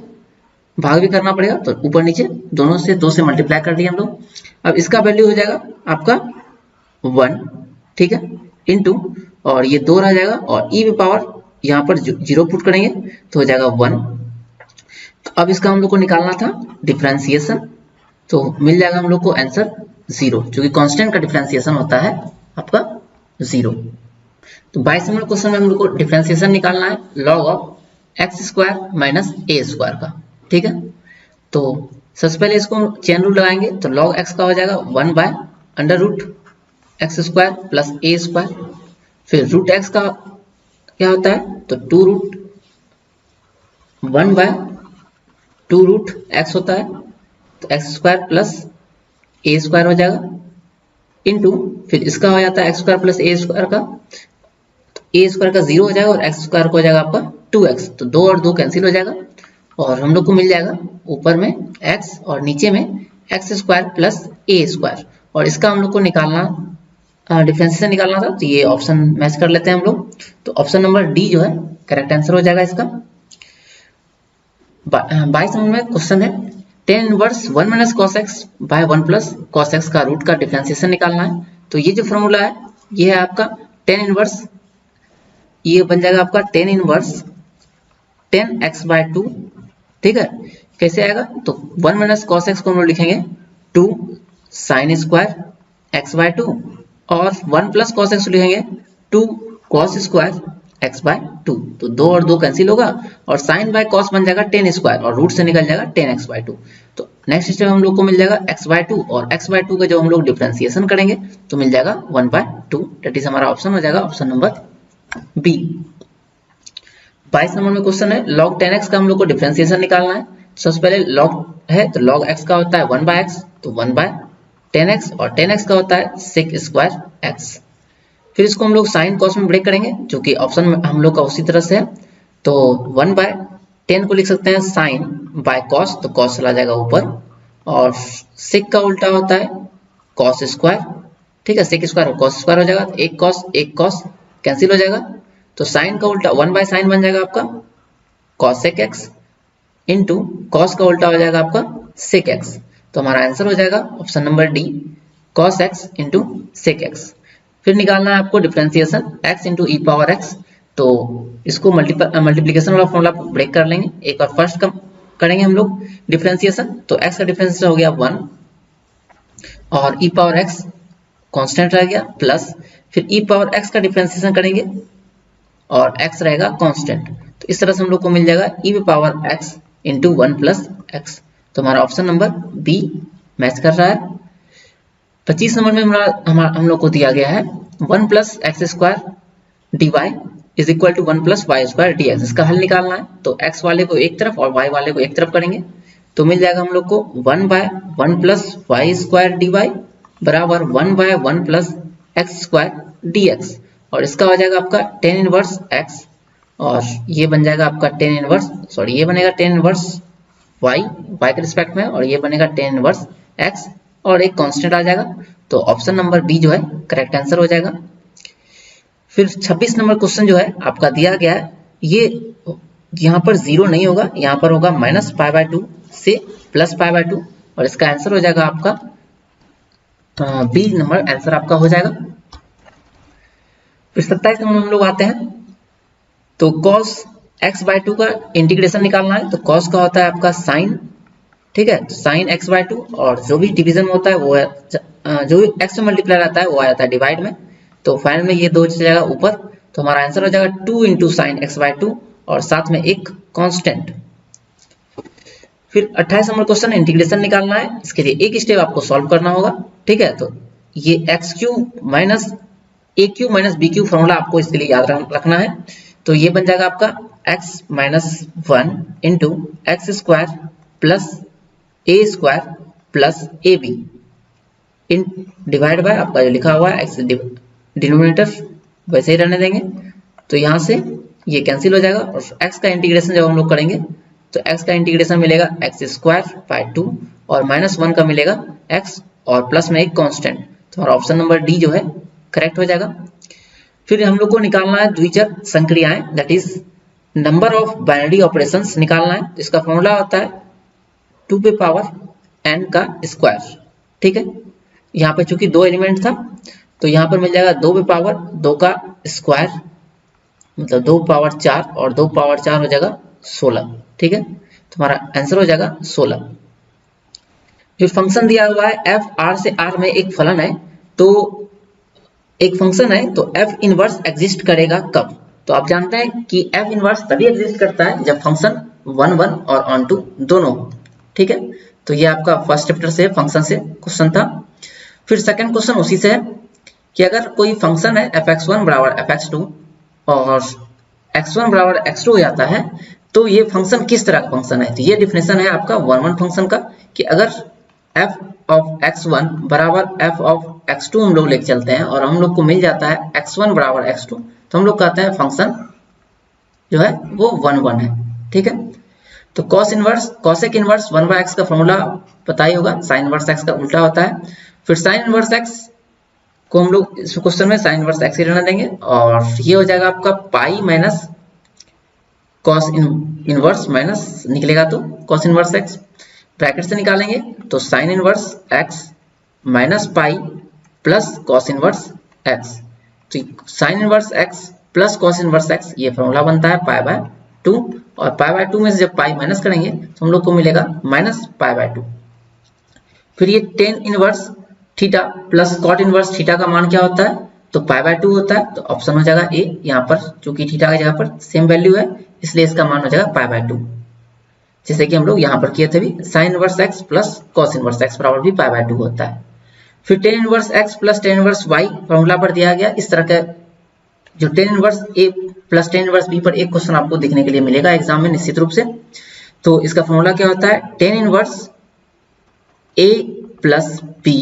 [SPEAKER 1] भाग भी करना पड़ेगा, तो ऊपर नीचे दोनों से 2 से मल्टीप्लाई कर दिए हम लोग। अब इसका वैल्यू हो जाएगा आपका 1, ठीक है, इनटू, और ये 2 रह जाएगा, और e पावर यहाँ पर 0 पुट करेंगे तो हो जाएगा 1। तो अब इसका हम लोग को निकालना था डिफरेंशिएशन, तो मिल जाएगा हम लोग को आंसर 0, क्योंकि कांस्टेंट का डिफरेंशिएशन होता है आपका 0। तो 22 नंबर क्वेश्चन में हम लोग को डिफरेंशिएशन निकालना है log of x square minus A square का, ठीक है। तो सबसे पहले इसको हम चेन रूल लगाएंगे, तो log x का हो जाएगा 1 by under root x square plus a square. फिर रूट एक्स का क्या होता है, तो 2 रूट 1 बाय 2 रूट एक्स होता है, तो x square plus a square हो जाएगा, इनटू फिर इसका हो जाता है x square plus a square का, तो ए स्क्वायर का 0 हो जाएगा और एक्स स्क्वायर को हो जाएगा आपका 2x, तो 2 और 2 कैंसिल हो जाएगा, और हम लोग को मिल जाएगा ऊपर में x और नीचे में x square plus a square. और इसका हम लोग को निकालना डिफरेंशिएशन निकालना था, तो ये ऑप्शन मैच कर लेते हैं हम लोग। तो ऑप्शन नंबर डी जो है करेक्ट आंसर हो जाएगा इसका। 22 नंबर में क्वेश्चन है tan inverse 1 minus cos x by 1 plus cos x का रूट का डिफरेंशिएशन निकालना है। तो ये जो फॉर्मूला है ये है आपका tan इनवर्स, ये बन जाएगा आपका tan इनवर्स 10x बाय 2, ठीक है। कैसे आएगा, तो 1 माइनस cos x को हम लोग लिखेंगे 2 साइन स्क्वायर x बाय 2, और 1 प्लस cos x लिखेंगे 2 cos स्क्वायर x बाय 2, तो 2 और 2 कैंसिल होगा, और साइन बाय cos बन जाएगा tan स्क्वायर, और रूट से निकल जाएगा tan x बाय 2। तो नेक्स्ट स्टेप हम लोग को मिल जाएगा x बाय 2, और x बाय 2 का जब हम लोग डिफरेंशिएशन करेंगे तो मिल जाएगा 1 बाय 2, दैट इज हमारा ऑप्शन हो जाएगा ऑप्शन नंबर बी। 22 नंबर में क्वेश्चन है log 10x का हम लोग को डिफरेंशिएशन निकालना है। सबसे पहले log है, तो log x का होता है 1 बाय x, तो 1 बाय 10x, और 10x का होता है sec स्क्वायर x। फिर इसको हम लोग साइन कॉस में ब्रेक करेंगे, जो कि ऑप्शन में हम लोग का उसी तरह से है। तो 1 बाय 10 को लिख सकते हैं साइन बाय कॉस, तो कॉस चला जाएगा ऊपर, और सेक का उल्टा होता है कॉस स्क्वायर, ठीक है, सेक स्क्वायर कॉस स्क्वायर हो जाएगा, एक कॉस कैंसिल हो जाएगा, तो साइन का उल्टा 1 बाय साइन बन जाएगा आपका cosec x, into cos का उल्टा हो जाएगा आपका सेक एक्स। तो हमारा आंसर हो जाएगा option number D, cos x into sec x. फिर निकालना है आपको differentiation x into e power x, तो इसको मल्टीप्लीकेशन वाला फॉर्मूला ब्रेक कर लेंगे। एक बार फर्स्ट कम करेंगे हम लोग डिफरेंशिएशन, तो x का डिफरेंशिएशन हो गया 1, और ई पावर x कांस्टेंट रह गया, प्लस फिर ई पावर x का डिफरेंशिएशन करेंगे और x रहेगा कांस्टेंट, तो इस तरह से हम लोग को मिल जाएगा e power x into 1 plus x। तो हमारा ऑप्शन नंबर बी मैच कर रहा है। 25 नंबर में हम लोग को दिया गया है 1 plus x square d y is equal to 1 plus y square d x. इसका हल निकालना है, तो x वाले को एक तरफ और y वाले को एक तरफ करेंगे, तो मिल जाएगा हम लोग को 1 by 1 plus y square d y बराबर 1 by 1 plus x square d x, और इसका हो जाएगा आपका tan इनवर्स x, और ये बन जाएगा आपका tan इनवर्स, सॉरी ये बनेगा tan इनवर्स y के रिस्पेक्ट में, और ये बनेगा tan इनवर्स x, और एक कांस्टेंट आ जाएगा। तो ऑप्शन नंबर बी जो है करेक्ट आंसर हो जाएगा। फिर 26 नंबर क्वेश्चन जो है आपका दिया गया है, ये यहाँ पर 0 नहीं होगा, यहाँ पर होगा माइनस पाई बाय 2 से प्लस पाई बाय 2, और इसका आंसर हो जाएगा आपका बी नंबर आंसर आपका हो जाएगा। फिर 27 नंबर हम लोग आते हैं, तो cos x बाय 2 का इंटीग्रेशन निकालना है, तो cos का होता है आपका साइन, ठीक है, तो साइन x बाय 2, और जो भी डिवीजन में होता है वो है, जो भी x में मल्टीप्लाई रहता है वो आ जाता है डिवाइड में, तो फाइनल में ये 2 चला जाएगा ऊपर, तो हमारा आंसर हो जाएगा 2 इंटू साइन एक्स बाय 2, और साथ में एक कांस्टेंट। फिर 28 नंबर क्वेश्चन इंटीग्रेशन निकालना है, इसके लिए एक स्टेप आपको सॉल्व करना होगा, ठीक है। तो ये x cube minus a cube minus b cube formula आपको इसके लिए याद रखना है, तो ये बन जाएगा आपका x minus 1 into x square plus a square plus A be in divide by आपका जो लिखा हुआ है एक्स डिनोमिनेटर वैसे ही रहने देंगे, तो यहाँ से ये कैंसिल हो जाएगा, और x का इंटीग्रेशन जब हम लोग करेंगे तो x का इंटीग्रेशन मिलेगा एक्स स्क्वायर बाय 2, और -1 का मिलेगा x और प्लस में एक कांस्टेंट। तो हमारा ऑप्शन नंबर डी जो है करेक्ट हो जाएगा। फिर हम लोग को निकालना है द्विचर संक्रियाएं, that is number of binary operations निकालना है। इसका फॉर्मूला होता है 2 पे पावर n का स्क्वायर। ठीक है, यहाँ पे चूंकि 2 एलिमेंट था तो यहाँ पर मिल जाएगा 2 पे पावर 2 का स्क्वायर, मतलब 2 पावर 4 और 2 पावर 4 हो जाएगा 16। ठीक है, तो हमारा आंसर हो जाएगा 16। फिर फंक्शन दिया हुआ है f r से r में एक फलन है, तो एक फंक्शन है तो f इनवर्स एग्जिस्ट करेगा कब? तो आप जानते हैं कि f इनवर्स तभी एग्जिस्ट करता है जब फंक्शन 1 1 और ऑन टू दोनों हो। ठीक है, तो ये आपका फर्स्ट चैप्टर से फंक्शन से क्वेश्चन था। फिर सेकंड क्वेश्चन उसी से है कि अगर कोई फंक्शन है fx1 बराबर fx2 और x1 बराबर x2 हो जाता है तो ये फंक्शन किस तरह का फंक्शन है? तो ये डिफिनेशन है आपका 1 1 फंक्शन का कि अगर f ऑफ x1 बराबर f ऑफ x2 हम लोग लेके चलते हैं और हम लोग को मिल जाता है x1 बराबर x2, तो हम लोग कहते हैं फंक्शन जो है वो 1 1 है। ठीक है, तो कॉसेक इनवर्स 1/x का फॉर्मूला पता ही होगा, साइन इनवर्स x का उल्टा होता है। फिर साइन इनवर्स x को हम लोग इस क्वेश्चन में साइन इनवर्स x ही रहने देंगे और ये हो जाएगा आपका pi minus cos inverse minus निकलेगा तो कॉस इनवर्स x, ब्रैकेट से निकालेंगे तो sine inverse x minus pi plus cos inverse x। तो sine inverse x plus cos inverse x ये फॉर्मूला बनता है π/2 और π/2 में से जब पाई माइनस करेंगे तो हम लोग को मिलेगा माइनस π/2। फिर ये tan inverse theta plus cot inverse theta का मान क्या होता है? तो π/2 होता है, तो ऑप्शन हो जाएगा ए। यहाँ पर चूंकि थीटा की जगह पर सेम वैल्यू है इसलिए इसका मान हो जाएगा π/2, जैसे कि हम लोग यहाँ पर किए थे भी sine inverse x plus cos inverse x बराबर भी π/2 होता है। फिर tan inverse x plus tan inverse y formula पर दिया गया। इस तरह का जो ten inverse a plus tan inverse b पर एक क्वेश्चन आपको देखने के लिए मिलेगा एग्जाम में निश्चित रूप से। तो इसका फॉर्मूला क्या होता है? Tan inverse a plus b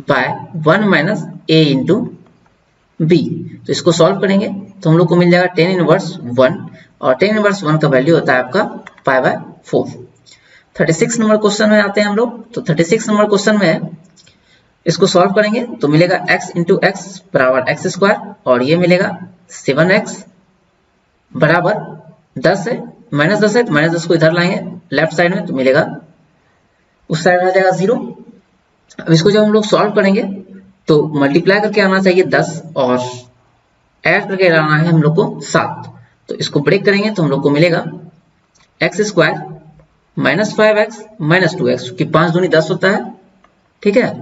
[SPEAKER 1] by 1 minus a into b। तो इसको सॉल्व करेंगे तो हम लोग को मिल जाएगा टेन इनवर्स 1 और टेन इनवर्स 1 का वैल्यू होता है आपका π/4। 36 नंबर क्वेश्चन में आते हैं हम लोग। तो 36 नंबर क्वेश्चन में इसको सॉल्व करेंगे तो मिलेगा x इंटू एक्स बराबर x स्क्वायर और ये मिलेगा 7x बराबर 10 है, -10 है तो -10 को इधर लाएंगे लेफ्ट साइड में तो मिलेगा उस साइड आ जाएगा 0। अब इसको जब हम लोग सॉल्व करेंगे तो मल्टीप्लाई करके आना चाहिए 10 और ऐड करके लाना है हम लोग को 7। तो इसको ब्रेक करेंगे तो हम लोग को मिलेगा x square minus 5x minus 2x क्योंकि 5 दूनी 10 होता है। ठीक है,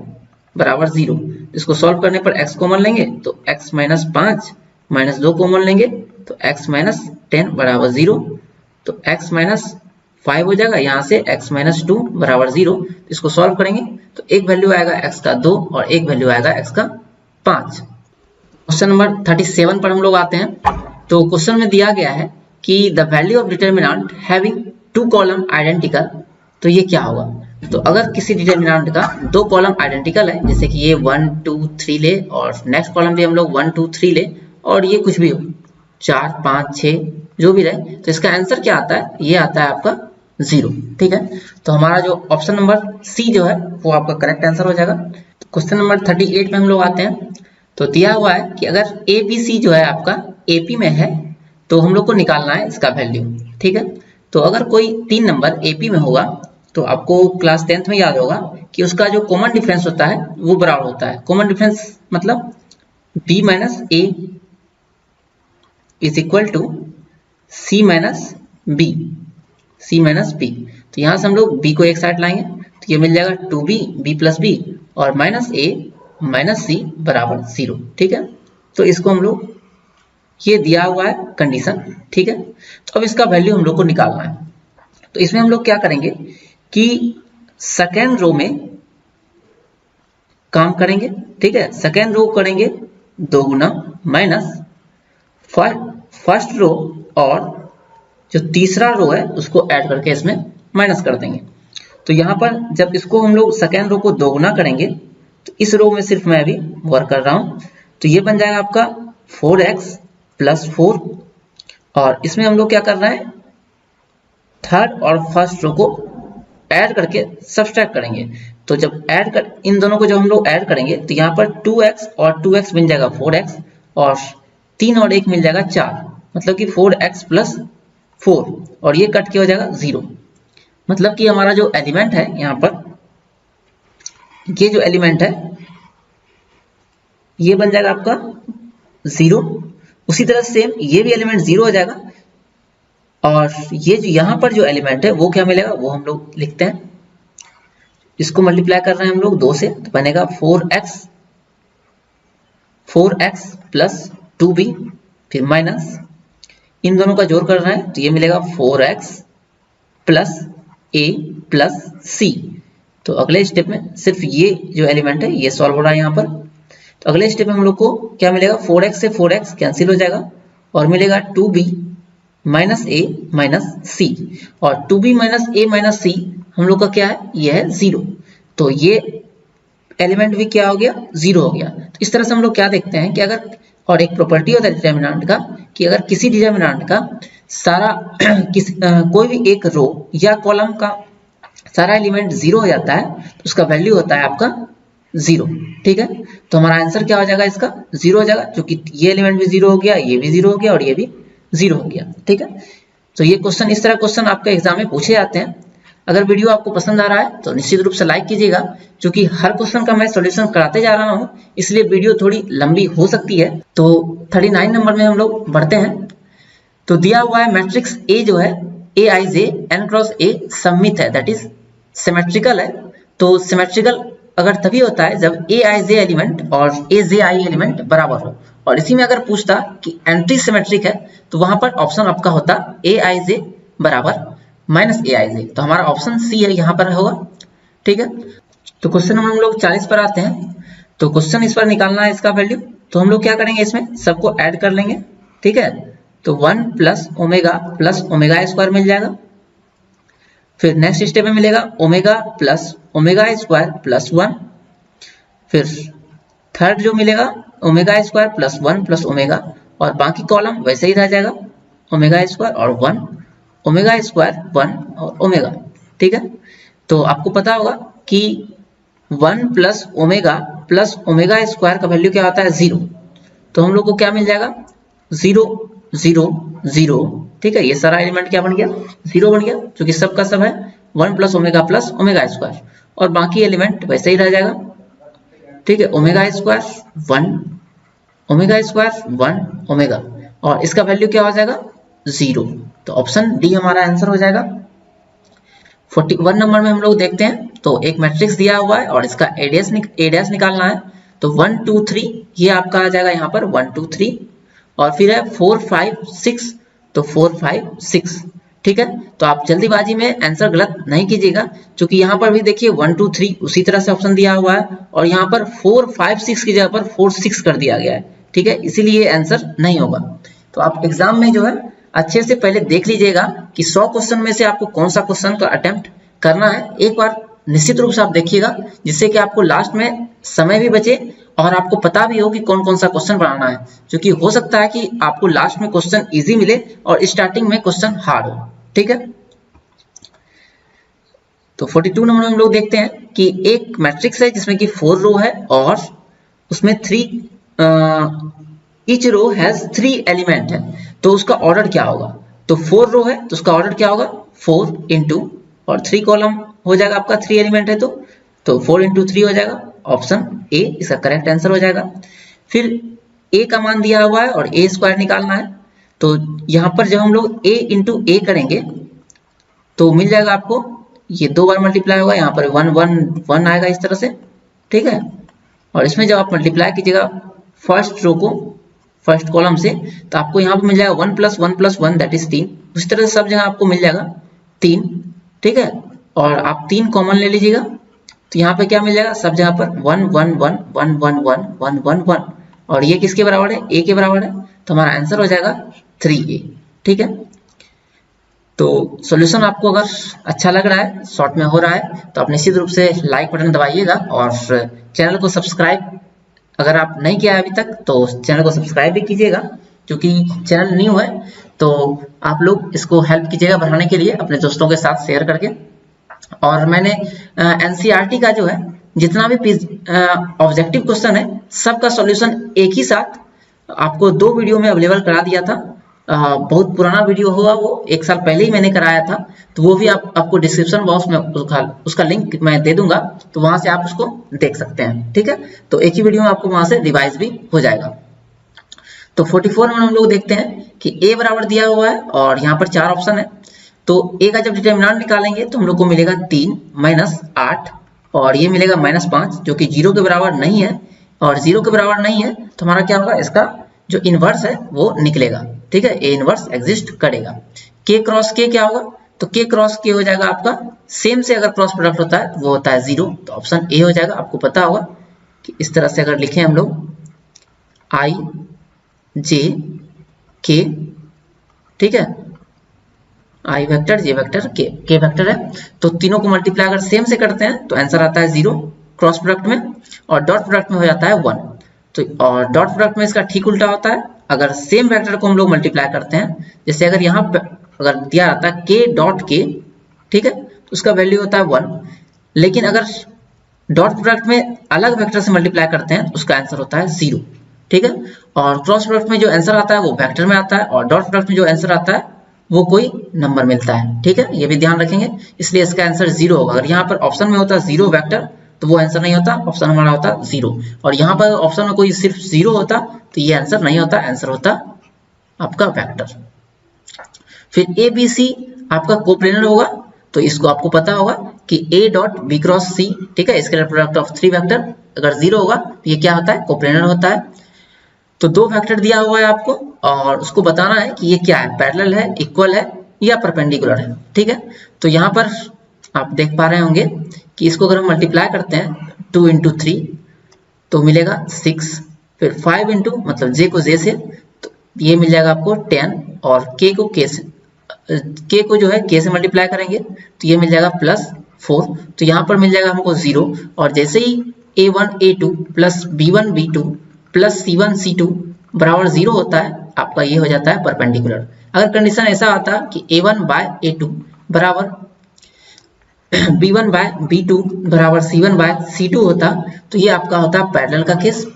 [SPEAKER 1] बराबर 0। इसको सॉल्व करने पर x कॉमन लेंगे तो x माइनस 5 माइनस 2 कॉमन लेंगे तो x माइनस 10 बराबर 0। तो x माइनस 5 हो जाएगा यहाँ से x माइनस 2 बराबर 0। इसको सॉल्व करेंगे तो एक वैल्यू आएगा x का 2 और एक वैल्यू आएगा x का 5। क्वेश्चन नंबर 37 पर हम लोग आते हैं। तो क्वेश्चन में दिया गया है कि the value of determinant having 2 column identical, तो ये क्या होगा? तो अगर किसी डिटर्मिनेंट का 2 कॉलम आइडेंटिकल है, जैसे कि ये 1 2 3 ले और नेक्स्ट कॉलम भी हम लोग 1 2 3 ले और ये कुछ भी हो 4 5 6 जो भी रहे, तो इसका आंसर क्या आता है? ये आता है आपका 0। ठीक है, तो हमारा जो ऑप्शन नंबर सी जो है वो आपका करेक्ट आंसर हो जाएगा। क्वेश्चन नंबर 38 में हम लोग आते हैं। तो दिया हुआ है कि अगर ABC जो है आपका AP में है तो हम लोग को निकालना है इसका वैल्यू। ठीक है, तो अगर कोई 3 नंबर AP में होगा तो आपको क्लास 10th में याद होगा कि उसका जो कॉमन डिफरेंस होता है वो बराबर होता है। कॉमन डिफरेंस मतलब B minus A is equal to C minus B, C minus B। तो यहाँ से हम लोग B को एक साइड लाएंगे तो ये मिल जाएगा 2B B प्लस B और माइनस A माइनस C बराबर 0। ठीक है, तो इसको हम लोग ये दिया हुआ है कंडीशन। ठीक है, तो अब इसका वैल्यू हम लोग को निकालना है। तो इसमें हम लोग क्या करेंगे कि सेकेंड रो में काम करेंगे। ठीक है, सेकेंड रो करेंगे 2 गुना माइनस फर्स्ट रो और जो तीसरा रो है उसको ऐड करके इसमें माइनस कर देंगे। तो यहाँ पर जब इसको हम लोग सेकेंड रो को 2 गुना करेंगे तो इस रो में सिर्फ मैं अभी वर्क कर रहा हूं तो ये बन जाएगा आपका 4x प्लस 4 और इसमें हम लोग क्या कर रहे हैं थर्ड और फर्स्ट रो को ऐड करके सब्सट्रैक्ट करेंगे। तो जब ऐड कर इन दोनों को जब हम लोग ऐड करेंगे तो यहाँ पर 2x और 2x मिल जाएगा 4x और 3 और 1 मिल जाएगा 4, मतलब कि 4x प्लस 4 और ये कट के हो जाएगा 0। मतलब कि हमारा जो एलिमेंट है यहाँ पर, ये जो एलिमेंट है ये बन जाएगा आपका 0। उसी तरह सेम ये भी एलिमेंट 0 हो जाएगा और ये जो यहाँ पर जो एलिमेंट है वो क्या मिलेगा वो हम लोग लिखते हैं। इसको मल्टीप्लाई कर रहे हैं हम लोग 2 से, तो बनेगा 4x प्लस 2b, फिर माइनस इन दोनों का जोड़ कर रहे हैं तो ये मिलेगा 4x plus a plus c। तो अगले स्टेप में सिर्फ ये जो एलिमेंट है ये सॉल्व हो रहा है यहाँ पर। तो अगले स्टेप में हम लोग को क्या मिलेगा, 4x से 4x कैंसिल हो जाएगा और मिलेगा 2b minus a minus c, और 2b minus a minus c हम लोग का क्या है, ये है 0। तो ये एलिमेंट भी क्या हो गया, 0 हो गया। तो इस तरह से हम लोग क्या देखते हैं कि अगर, और एक प्रॉपर्टी होता है डिटर्मिनेंट का कि अगर किसी डिटर्मिनेंट का सारा कोई भी एक रो या कॉलम का सारा एलिमेंट 0 हो जाता है तो उसका वैल्यू होता है आपका 0। ठीक है, तो हमारा आंसर क्या हो जाएगा, इसका 0 हो जाएगा, क्योंकि ये एलिमेंट भी 0 हो गया, ये भी 0 हो गया और ये भी 0 हो गया। ठीक है, तो ये क्वेश्चन, इस तरह क्वेश्चन आपके एग्जाम में पूछे जाते हैं। अगर वीडियो आपको पसंद आ रहा है तो निश्चित रूप से लाइक कीजिएगा, क्योंकि हर क्वेश्चन का मैं सॉल्यूशन कराते जा रहा हूँ, इसलिए वीडियो थोड़ी लंबी हो सकती है। तो 39 नंबर में हम लोग बढ़ते हैं। तो दिया हुआ है मैट्रिक्स ए जो है Aij n क्रॉस a सममित है, दैट इज सिमेट्रिकल है। तो सिमेट्रिकल अगर तभी होता है जब Aij एलिमेंट और Aj एलिमेंट बराबर हो, और इसी में अगर पूछता कि एंटी सिमेट्रिक है तो वहां पर ऑप्शन आपका होता Aij बराबर माइनस Aij। तो हमारा ऑप्शन सी है यहाँ पर होगा। ठीक है, तो क्वेश्चन नंबर हम लोग 40 पर आते हैं। तो क्वेश्चन इस पर निकालना है इसका वैल्यू, तो हम लोग क्या करेंगे, इसमें सबको ऐड कर लेंगे। ठीक है, तो 1 प्लस ओमेगा स्क्वायर मिल जाएगा। फिर नेक्स्ट स्टेप में मिलेगा omega plus omega square plus 1। फिर थर्ड जो मिलेगा omega square plus 1 plus omega, और बाकी कॉलम वैसे ही रह जाएगा, ओमेगा स्क्वायर और 1, ओमेगा स्क्वायर 1 और ओमेगा। ठीक है, तो आपको पता होगा कि 1 प्लस ओमेगा स्क्वायर का वैल्यू क्या होता है, 0। तो हम लोग को क्या मिल जाएगा, 0 0 0। ठीक है, ये सारा एलिमेंट क्या बन गया, 0 बन गया, क्योंकि सबका सब है 1 प्लस ओमेगा स्क्वायर, और बाकी एलिमेंट वैसे ही रह जाएगा। ठीक है, omega square 1 omega square 1 omega, और इसका वैल्यू क्या हो जाएगा, 0। तो ऑप्शन डी हमारा आंसर हो जाएगा। 41 नंबर में हम लोग देखते हैं। तो एक मैट्रिक्स दिया हुआ है और इसका ए डैश निकालना है। तो 1 2 3 ये आपका आ जाएगा यहाँ पर 1 2 3, और फिर है 4 5 6, तो 4 5 6। ठीक है, तो आप जल्दीबाजी में आंसर गलत नहीं कीजिएगा, क्योंकि यहाँ पर भी देखिए 1 2 3 उसी तरह से ऑप्शन दिया हुआ है, और यहाँ पर 4 5 6 की जगह पर 4 6 कर दिया गया है। ठीक है, इसीलिए आंसर नहीं होगा। तो आप एग्जाम में जो है अच्छे से पहले देख लीजिएगा कि 100 क्वेश्चन में से आपको कौन सा क्वेश्चन का अटेम्प्ट करना है। एक बार निश्चित रूप से आप देखिएगा, जिससे कि आपको लास्ट में समय भी बचे और आपको पता भी हो कि कौन कौन सा क्वेश्चन बनाना है, क्योंकि हो सकता है कि आपको लास्ट में क्वेश्चन इजी मिले और स्टार्टिंग में क्वेश्चन हार्ड हो। ठीक है, तो 42 नंबर हम लोग देखते हैं कि एक मैट्रिक्स है जिसमें कि 4 रो है और उसमें 3 ईच रो हैज 3 एलिमेंट है। तो उसका ऑर्डर क्या होगा, तो 4 रो है तो उसका ऑर्डर क्या होगा, 4 इंटू और 3 कॉलम हो जाएगा आपका, 3 एलिमेंट है तो 4 इंटू 3 हो जाएगा, ऑप्शन ए इसका करेक्ट आंसर हो जाएगा। फिर ए का मान दिया हुआ है और ए स्क्वायर निकालना है। तो यहाँ पर जब हम लोग ए इंटू ए करेंगे तो मिल जाएगा आपको, ये 2 बार मल्टीप्लाई होगा, यहाँ पर 1 1 1 आएगा इस तरह से। ठीक है, और इसमें जब आप मल्टीप्लाई कीजिएगा फर्स्ट रो को फर्स्ट कॉलम से, तो आपको यहाँ पर मिल जाएगा 1 प्लस 1 दैट इज 3। उसी तरह से सब जगह आपको मिल जाएगा 3। ठीक है, और आप 3 कॉमन ले लीजिएगा, तो यहाँ पे क्या मिल जाएगा, सब जगह पर 1 1 1 1 1 1 1 1 1, और ये किसके बराबर है, ए के बराबर है। तो हमारा आंसर हो जाएगा 3a। ठीक है, तो सॉल्यूशन आपको अगर अच्छा लग रहा है, शॉर्ट में हो रहा है, तो आप निश्चित रूप से लाइक बटन दबाइएगा, और चैनल को सब्सक्राइब अगर आप नहीं किया है अभी तक तो चैनल को सब्सक्राइब भी कीजिएगा, क्योंकि चैनल न्यू है। तो आप लोग इसको हेल्प कीजिएगा बढ़ाने के लिए अपने दोस्तों के साथ शेयर करके। और मैंने एनसीईआरटी का जो है जितना भी ऑब्जेक्टिव क्वेश्चन है सबका सॉल्यूशन एक ही साथ आपको 2 वीडियो में अवेलेबल करा दिया था। बहुत पुराना वीडियो होगा, वो 1 साल पहले ही मैंने कराया था, तो वो भी आपको डिस्क्रिप्शन बॉक्स में उसका लिंक मैं दे दूंगा, तो वहां से आप उसको देख सकते हैं। ठीक है, तो एक ही वीडियो में आपको वहां से रिवाइज भी हो जाएगा। तो 44 में हम लोग देखते हैं कि ए बराबर दिया हुआ है और यहाँ पर 4 ऑप्शन है। तो ए का जब डिटर्मिनेंट निकालेंगे तो हम लोग को मिलेगा 3 माइनस 8 और ये मिलेगा -5 जो कि 0 के बराबर नहीं है, और 0 के बराबर नहीं है तो हमारा क्या होगा, इसका जो इनवर्स है वो निकलेगा। ठीक है, ए इनवर्स एग्जिस्ट करेगा। के क्रॉस के क्या होगा, तो के क्रॉस के हो जाएगा आपका सेम से अगर क्रॉस प्रोडक्ट होता है तो वो होता है 0, तो ऑप्शन ए हो जाएगा। आपको पता होगा कि इस तरह से अगर लिखें हम लोग आई जे के, ठीक है, आई वेक्टर जे वेक्टर के वेक्टर है, तो तीनों को मल्टीप्लाई अगर सेम से करते हैं तो आंसर आता है 0 क्रॉस प्रोडक्ट में, और डॉट प्रोडक्ट में हो जाता है 1। तो और डॉट प्रोडक्ट में इसका ठीक उल्टा होता है, अगर सेम वेक्टर को हम लोग मल्टीप्लाई करते हैं, जैसे अगर यहाँ पे अगर दिया रहता है के डॉट के, ठीक है, तो उसका वैल्यू होता है 1, लेकिन अगर डॉट प्रोडक्ट में अलग वेक्टर से मल्टीप्लाई करते हैं तो उसका आंसर होता है 0। ठीक है, और क्रॉस प्रोडक्ट में जो आंसर आता है वो वेक्टर में आता है, और डॉट प्रोडक्ट में जो आंसर आता है वो कोई नंबर मिलता है। ठीक है, ये भी ध्यान रखेंगे, इसलिए इसका आंसर 0 होगा। अगर यहाँ पर ऑप्शन में होता 0 वेक्टर तो वो आंसर नहीं होता, ऑप्शन हमारा होता 0, और यहाँ पर ऑप्शन में कोई सिर्फ 0 होता तो ये आंसर नहीं होता, आंसर होता आपका वेक्टर। फिर ए बी सी आपका कोप्लेनर होगा, तो इसको आपको पता होगा कि ए डॉट बी क्रॉस सी, ठीक है, स्केलर प्रोडक्ट ऑफ 3 वेक्टर अगर 0 होगा तो ये क्या होता है, कोप्लेनर होता है। तो 2 वेक्टर दिया हुआ है आपको और उसको बताना है कि ये क्या है, पैरेलल है, इक्वल है या परपेंडिकुलर है। ठीक है, तो यहाँ पर आप देख पा रहे होंगे कि इसको अगर हम मल्टीप्लाई करते हैं 2 इंटू 3 तो मिलेगा 6, फिर 5 इंटू मतलब जे को जे से, तो ये मिल जाएगा आपको 10, और के को के से, के को जो है के से मल्टीप्लाई करेंगे तो ये मिल जाएगा +4, तो यहाँ पर मिल जाएगा हमको 0, और जैसे ही a1 a2 plus b1 b2 plus c1 c2 बराबर 0 होता है, आपका ये हो जाता है परपेंडिकुलर। अगर कंडीशन ऐसा आता कि a1 बाय a2 बराबर b1 बाय b2 बराबर c1 बाय c2 होता तो ये आपका होता पैरेलल का केस।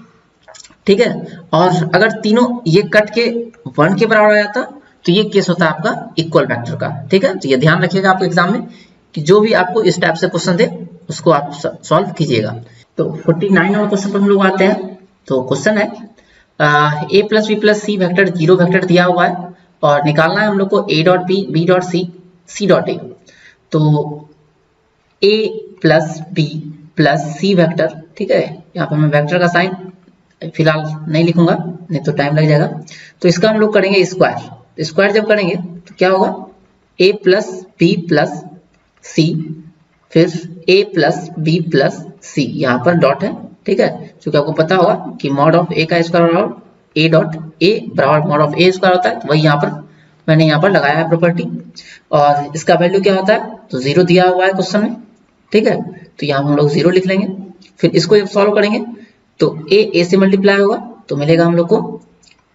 [SPEAKER 1] ठीक है, और अगर तीनों ये कट के 1 के बराबर आ जाता तो ये केस होता है आपका इक्वल वेक्टर का। ठीक है, तो ये ध्यान रखिएगा आपको एग्जाम में कि जो भी आपको इस टाइप से क्वेश्चन दे उसको आप सॉल्व कीजिएगा। तो 49 नंबर क्वेश्चन पर हम लोग आते हैं। तो क्वेश्चन है a plus b plus c vector 0 vector दिया हुआ है और निकालना है हम लोग को a dot b, b dot c, c dot a. तो a plus b plus c vector, ठीक है, यहाँ पर मैं वेक्टर का साइन फिलहाल नहीं लिखूंगा नहीं तो टाइम लग जाएगा। तो इसका हम लोग करेंगे स्क्वायर, स्क्वायर जब करेंगे तो क्या होगा, a प्लस बी प्लस सी, फिर a प्लस बी प्लस सी, यहाँ पर डॉट है। ठीक है, क्योंकि आपको पता होगा कि मॉड ऑफ a का स्क्वायर बराबर a डॉट a बराबर मॉड ऑफ a स्क्वायर होता है, तो वही यहाँ पर मैंने यहाँ पर लगाया है प्रॉपर्टी। और इसका वैल्यू क्या होता है, तो 0 दिया हुआ है क्वेश्चन में। ठीक है, तो यहाँ हम लोग 0 लिख लेंगे। फिर इसको जब सॉल्व करेंगे तो a से मल्टीप्लाई होगा तो मिलेगा हम लोग को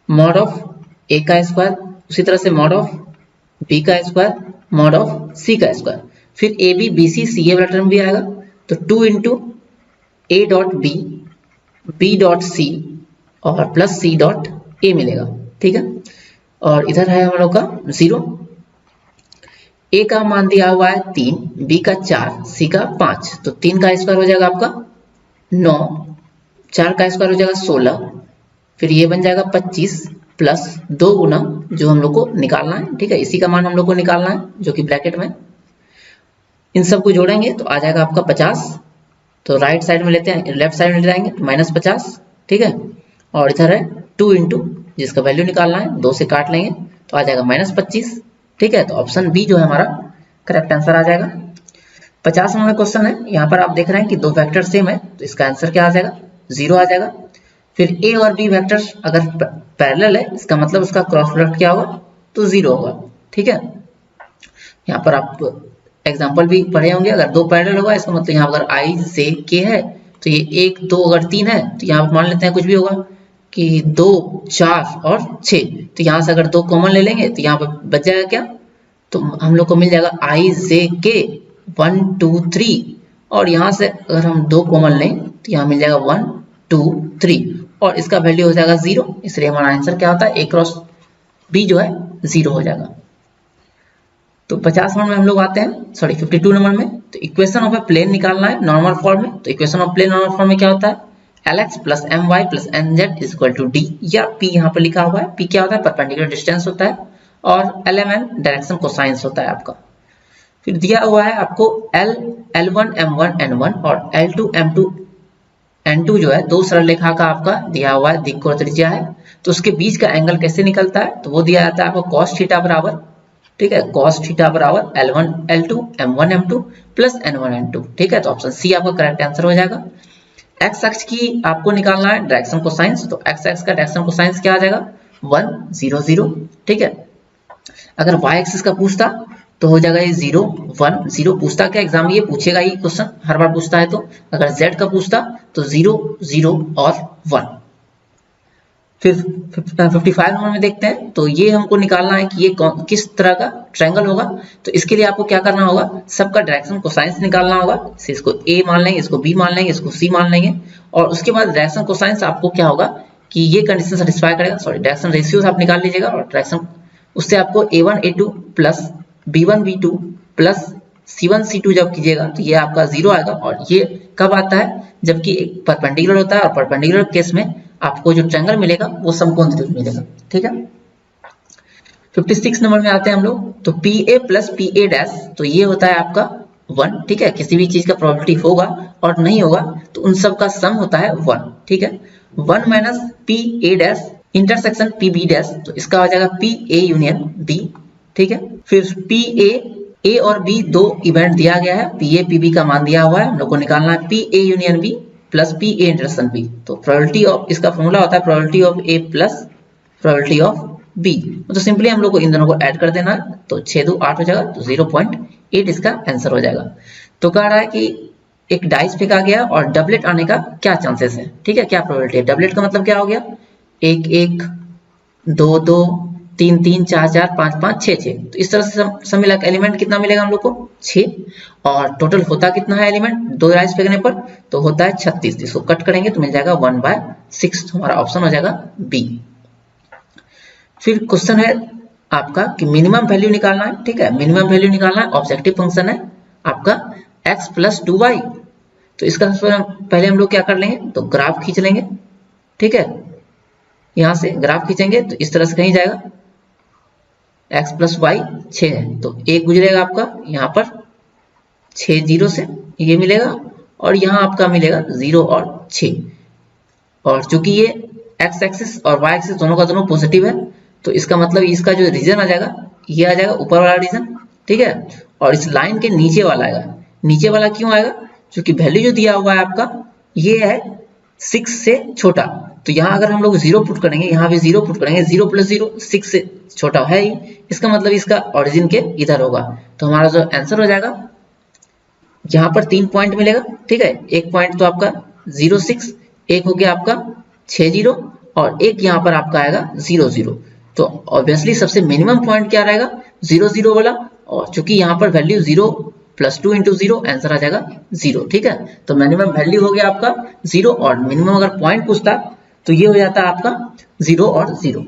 [SPEAKER 1] मॉड ऑफ a का स्क्वायर, उसी तरह से मॉड ऑफ b का स्क्वायर, मॉड ऑफ c का स्क्वायर, फिर ए बी बी सी सी ए वाला टर्म भी आएगा, तो 2 into a dot b, b dot c और प्लस सी डॉट ए मिलेगा। ठीक है, और इधर है हम लोग का 0, a का मान दिया हुआ है 3, b का 4, c का 5, तो 3 का स्क्वायर हो जाएगा आपका 9, 4 का स्क्वायर हो जाएगा 16, फिर ये बन जाएगा 25 प्लस 2 गुना जो हम लोग को निकालना है। ठीक है, इसी का मान हम लोग को निकालना है जो कि ब्रैकेट में, इन सबको जोड़ेंगे तो आ जाएगा आपका 50। तो राइट साइड में लेते हैं, लेफ्ट साइड में ले जाएंगे तो -50। ठीक है, और इधर है 2 इंटू जिसका वैल्यू निकालना है 2 से काट लेंगे तो आ जाएगा -25। ठीक है, तो ऑप्शन बी जो है हमारा करेक्ट आंसर आ जाएगा। 50 नंबर क्वेश्चन है, यहाँ पर आप देख रहे हैं कि 2 वेक्टर सेम है तो इसका आंसर क्या आ जाएगा, 0 आ जाएगा। फिर ए और बी वेक्टर अगर पैरेलल है इसका मतलब उसका क्रॉस प्रोडक्ट क्या होगा, तो 0 होगा। ठीक है, यहाँ पर आप एग्जाम्पल भी पढ़े होंगे, अगर 2 पैरेलल होगा इसका मतलब यहाँ अगर i से k है तो ये 1 2 अगर 3 है तो यहाँ पर मान लेते हैं कुछ भी होगा कि 2 4 और 6, तो यहाँ से अगर 2 कॉमन ले लेंगे तो यहाँ पर बच जाएगा क्या, तो हम लोग को मिल जाएगा i से k 1 2 3 और यहाँ से अगर हम 2 कॉमन लें तो यहाँ मिल जाएगा 1 2 3 और इसका वैल्यू हो जाएगा 0, इसलिए हमारा आंसर क्या होता है, A क्रॉस B जो है 0 हो जाएगा। तो 50 नंबर में हम लोग आते हैं, सॉरी 52 नंबर में। तो इक्वेशन ऑफ ए प्लेन निकालना है नॉर्मल फॉर्म में। तो equation of plane normal form में क्या होता है, Lx plus My plus Nz is equal to D, या P यहाँ पर लिखा हुआ है। P क्या होता है, परपेंडिकुलर डिस्टेंस होता है, और Lmn डायरेक्शन कोसाइंस होता है आपका। फिर दिया हुआ है आपको L1 M1 N1 और L2 M2 N2 जो है दो सरल रेखा का आपका दिया हुआ है, दिक् और त्रिज्या है। तो उसके बीच का एंगल कैसे निकलता है, तो वो दिया जाता है आपको cos थीटा बराबर, ठीक है, cos थीटा बराबर L1 L2 M1 M2 plus N1 N2, ठीक है। तो ऑप्शन सी आपका करेक्ट आंसर हो जाएगा। एक्स अक्ष की आपको निकालना है डायरेक्शन कोसाइंस। तो एक्स अक्ष का डायरेक्शन कोसाइंस क्या आ जाएगा, 1 0 0, ठीक है। अगर वाई एक्सिस का पूछता तो हो जाएगा ये 0 1 0, पूछता क्या एग्जाम ये पूछेगा, ये क्वेश्चन हर बार पूछता है। तो अगर z का पूछता तो 0 0 और 1। फिर 55 नंबर में देखते हैं। तो ये हमको निकालना है कि ये किस तरह का ट्रायंगल होगा। तो इसके लिए आपको क्या करना होगा, सबका डायरेक्शन कोसाइंस निकालना होगा। इसको a मान लेंगे, इसको b मान लेंगे, इसको c मान लेंगे, और उसके बाद डायरेक्शन कोसाइंस आपको क्या होगा कि ये कंडीशन सेटिस्फाई करेगा। सॉरी, डायरेक्शन रेशियोज आप निकाल लीजिएगा, और डायरेक्शन उससे आपको a1 a2 plus b1 b2 plus c1 c2 जब कीजिएगा तो ये आपका 0 आएगा। और ये कब आता है, जबकि एक परपेंडिकुलर होता है, और परपेंडिकुलर केस में आपको जो ट्रायंगल मिलेगा वो समकोण त्रिभुज मिलेगा, ठीक है। 56 नंबर में आते हैं हम लोग। तो PA प्लस PA डैश, तो ये होता है आपका 1, ठीक है। किसी भी चीज का प्रोबेबिलिटी होगा और नहीं होगा तो उन सब का सम होता है 1, ठीक है। 1 minus PA dash intersection PB dash, तो इसका हो जाएगा PA यूनियन B, ठीक है। फिर PA A और B दो इवेंट दिया गया है, PA PB का मान दिया हुआ है, हम लोग को निकालना है PA union B plus PA intersection B। तो प्रोबेबिलिटी ऑफ, इसका फॉर्मूला होता है probability of A plus probability of B। तो सिंपली हम लोग को इन दोनों को ऐड कर देना है, तो 6 2 8 हो जाएगा, तो 0.8 इसका आंसर हो जाएगा। तो कह रहा है कि एक डाइस फेंका गया और डबलेट आने का क्या चांसेस है, ठीक है, क्या प्रोबेबिलिटी है। डबलेट का मतलब क्या हो गया, 1 1 2 2 3 3 4 4 5 5 6 6। तो इस तरह से सब मिला के एलिमेंट कितना मिलेगा हम लोग को, 6। और टोटल होता कितना है एलिमेंट दो राइस फेंकने पर, तो होता है 36। इसको कट करेंगे तो मिल जाएगा 1/6, तो हमारा ऑप्शन हो जाएगा बी। फिर क्वेश्चन है आपका कि मिनिमम वैल्यू निकालना है, ठीक है, मिनिमम वैल्यू निकालना है। ऑब्जेक्टिव फंक्शन है आपका x प्लस 2y। तो इसका पहले हम लोग क्या कर लेंगे, तो ग्राफ खींच लेंगे, ठीक है। यहां से ग्राफ खींचेंगे तो इस तरह से कहीं जाएगा, x प्लस वाई 6 है, तो एक गुजरेगा आपका यहाँ पर 6 0 से, ये मिलेगा, और यहाँ आपका मिलेगा 0 और 6। और चूंकि ये x एक्सिस और y एक्सिस दोनों का दोनों पॉजिटिव है, तो इसका मतलब इसका जो रीजन आ जाएगा ये आ जाएगा ऊपर वाला रीजन, ठीक है। और इस लाइन के नीचे वाला आएगा। नीचे वाला क्यों आएगा, क्योंकि वैल्यू जो दिया हुआ है आपका ये है 6 से छोटा। तो यहाँ अगर हम लोग 0 पुट करेंगे, यहाँ भी 0 पुट करेंगे, 0 प्लस 0 6 से छोटा है ही, इसका मतलब इसका ओरिजिन के इधर होगा। तो हमारा जो आंसर हो जाएगा, यहाँ पर 3 पॉइंट मिलेगा, ठीक है। एक पॉइंट तो आपका 0 6, एक हो गया आपका 6 0, और एक यहाँ पर आपका आएगा 0 0। तो ऑब्वियसली सबसे मिनिमम पॉइंट क्या रहेगा, 0 0 वाला, और चूंकि यहाँ पर वैल्यू 0 प्लस 2 इंटू 0, आंसर आ जाएगा 0, ठीक है। तो मिनिमम वैल्यू हो गया आपका 0, और मिनिमम अगर पॉइंट पूछता तो ये हो जाता है आपका 0 और 0,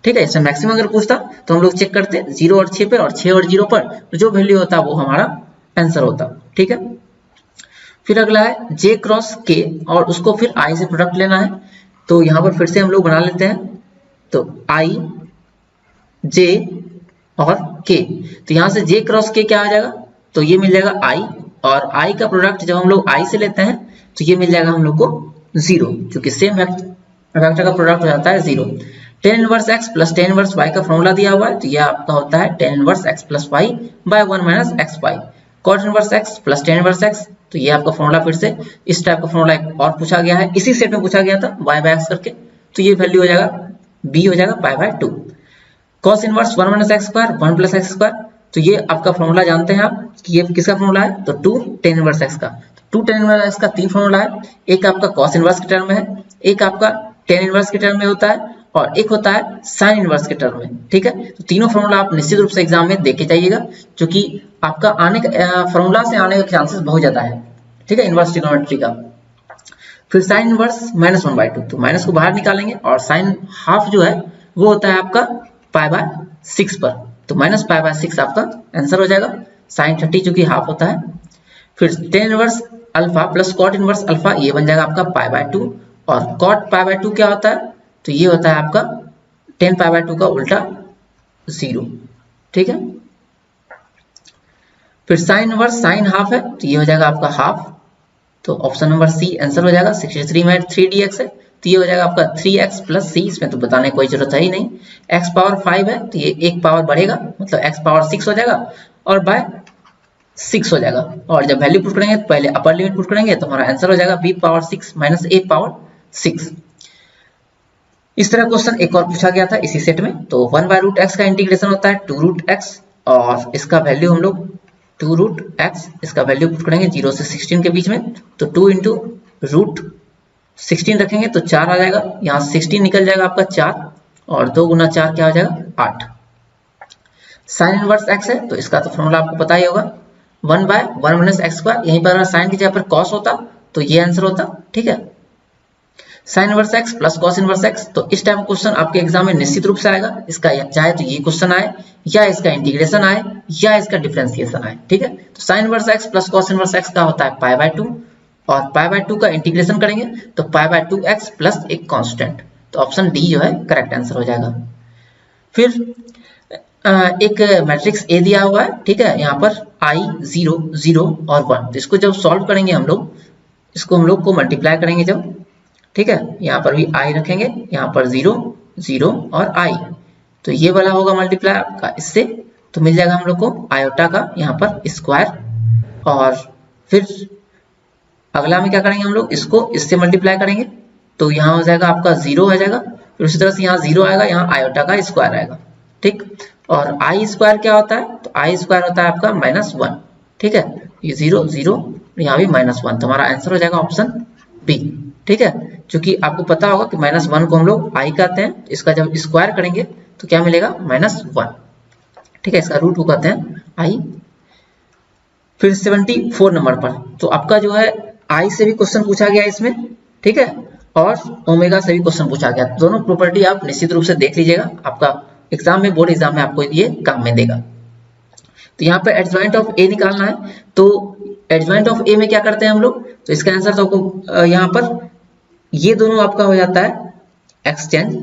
[SPEAKER 1] ठीक है। इसमें मैक्सिमम अगर पूछता तो हम लोग चेक करते 0 और 6 पे, और 6 और 0 पर तो जो वैल्यू होता वो हमारा आंसर होता, ठीक है। फिर अगला है J क्रॉस K, और उसको फिर I से प्रोडक्ट लेना है। तो यहाँ पर फिर से हम लोग बना लेते हैं, तो I J और K। तो यहाँ से J क्रॉस K क्या आ जाएगा, तो ये मिल जाएगा I, और I का प्रोडक्ट जब हम लोग I से लेते हैं तो ये मिल जाएगा हम लोग को 0, क्योंकि सेम वेक्टर का प्रोडक्ट हो जाता है 0। tan inverse x plus tan inverse y का फॉर्मूला दिया हुआ है, तो ये आपका होता है tan inverse x plus y by 1 minus xy। cot inverse x plus tan inverse x, तो ये आपका फॉर्मूला फिर से इस टाइप का फॉर्मूला एक और पूछा गया है, इसी सेट में पूछा गया था y बाय x करके, तो ये वैल्यू हो जाएगा b हो जाएगा pi by 2। cos inverse 1 minus x square 1 plus x square, तो ये आपका फॉर्मूला जानते हैं आप कि ये किसका फॉर्मूला है, तो 2 tan इनवर्स x का। 2 tan इनवर्स x का 3 फॉर्मूला है, एक आपका cos इनवर्स के टर्म में है, एक आपका tan इनवर्स के टर्म में होता है, और एक होता है sin इनवर्स के टर्म में, ठीक है। तो तीनों फॉर्मूला आप निश्चित रूप से एग्जाम में देके जाइएगा, क्योंकि आपका आने का फॉर्मूला से आने का चांसेस बहुत ज्यादा है, ठीक है, इनवर्स ट्रिग्नोमेट्री का। फिर साइन इनवर्स -1/2, तो माइनस को बाहर निकालेंगे और साइन हाफ जो है वो होता है आपका π/6 पर, तो -π/6 आपका आंसर हो जाएगा। साइन 30 चूंकि हाफ होता है। फिर tan inverse alpha plus cot inverse alpha, ये बन जाएगा आपका π/2, और कॉट π/2 क्या होता है, तो ये होता है आपका 10π/2 का उल्टा 0, ठीक है। फिर साइन इनवर्स साइन हाफ है, तो ये हो जाएगा आपका हाफ, तो ऑप्शन नंबर सी आंसर हो जाएगा। 63 में 3dx है, तो ये हो जाएगा आपका 3x प्लस c, इसमें तो बताने कोई जरूरत है ही नहीं। x पावर 5 है, तो ये एक पावर बढ़ेगा, मतलब x पावर 6 हो जाएगा और बाय 6 हो जाएगा। और जब वैल्यू पुट करेंगे तो पहले अपर लिमिट पुट करेंगे, तो हमारा आंसर हो जाएगा b power 6 minus a power 6। इस तरह क्वेश्चन एक और पूछा गया था इसी सेट में। तो 1/√x का इंटीग्रेशन होता है 2√x, और इसका वैल्यू हम लोग 2√x, इसका वैल्यू पुट करेंगे 0 से 16 के बीच में, तो 2 इंटू √16 रखेंगे तो 4 आ जाएगा, यहाँ 16 निकल जाएगा आपका 4, और 2 गुना 4 क्या हो जाएगा 8। साइन इनवर्स x है, तो इसका तो फॉर्मूला आपको पता ही होगा, 1/1 - x², यहीं पर अगर साइन की जगह पर कॉस होता तो ये आंसर होता, ठीक है। Sine inverse x plus cos inverse x, तो इस टाइप क्वेश्चन आपके एग्जाम में निश्चित रूप से आएगा। इसका चाहे तो ये क्वेश्चन आए, या इसका इंटीग्रेशन आए, या इसका डिफरेंशिएशन आए, ठीक है। तो sine inverse x plus cos inverse x का होता है π/2, और π/2 का इंटीग्रेशन करेंगे तो π/2x प्लस एक कांस्टेंट, तो ऑप्शन डी जो है करेक्ट आंसर हो जाएगा। फिर एक मैट्रिक्स ए दिया हुआ है, ठीक है, यहाँ पर i 0 0 और 1, तो इसको जब सॉल्व करेंगे हम लोग, इसको हम लोग को मल्टीप्लाई करेंगे जब, ठीक है, यहाँ पर भी i रखेंगे, यहाँ पर 0 0 और i, तो ये वाला होगा मल्टीप्लाई आपका इससे, तो मिल जाएगा हम लोग को आयोटा का यहाँ पर स्क्वायर, और फिर अगला में क्या करेंगे हम लोग, इसको इससे मल्टीप्लाई करेंगे, तो यहाँ हो जाएगा आपका 0 आ जाएगा। फिर उसी तरह से यहाँ 0 आएगा, यहाँ आयोटा का स्क्वायर आएगा, ठीक। और आई स्क्वायर क्या होता है, तो आई स्क्वायर होता है आपका -1, ठीक है, ये 0 0, यहाँ भी -1, तो हमारा आंसर हो जाएगा ऑप्शन बी, ठीक है। क्योंकि आपको पता होगा कि -1 को हम लोग आई कहते हैं, तो इसका जब स्क्वायर करेंगे तो क्या मिलेगा -1, ठीक है, इसका रूट को कहते हैं आई। फिर 74 नंबर पर, तो आपका जो है आई से भी क्वेश्चन पूछा गया इसमें, ठीक है, और ओमेगा से भी क्वेश्चन पूछा गया। दोनों प्रॉपर्टी आप निश्चित रूप से देख लीजिएगा, आपका एग्जाम में, बोर्ड एग्जाम में आपको ये काम में देगा। तो यहाँ पे एडजॉइंट ऑफ ए निकालना है, तो एडजॉइंट ऑफ ए में क्या करते हैं हम लोग, तो इसका आंसर तो आपको यहाँ पर ये दोनों आपका हो जाता है एक्सचेंज,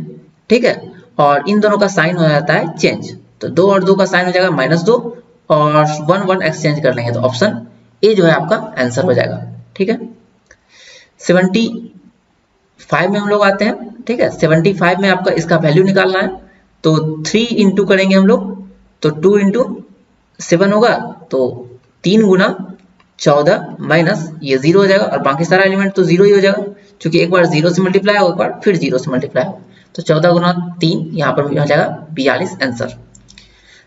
[SPEAKER 1] ठीक है, और इन दोनों का साइन हो जाता है चेंज, तो 2 और 2 का साइन हो जाएगा -2, और 1 1 एक्सचेंज कर लेंगे, तो ऑप्शन ए जो है आपका आंसर हो जाएगा, ठीक है। 75 में हम लोग आते हैं, ठीक है, 75 में आपका इसका वैल्यू निकालना है, तो 3 इंटू करेंगे हम लोग, तो 2 इंटू 7 होगा, तो 3 गुना 14 माइनस ये 0 हो जाएगा, और बाकी सारा एलिमेंट तो 0 ही हो जाएगा, क्योंकि एक बार 0 से मल्टीप्लाई हो, एक बार फिर 0 से मल्टीप्लाई हो, तो 14 गुना 3 यहाँ पर हो जाएगा 42 आंसर।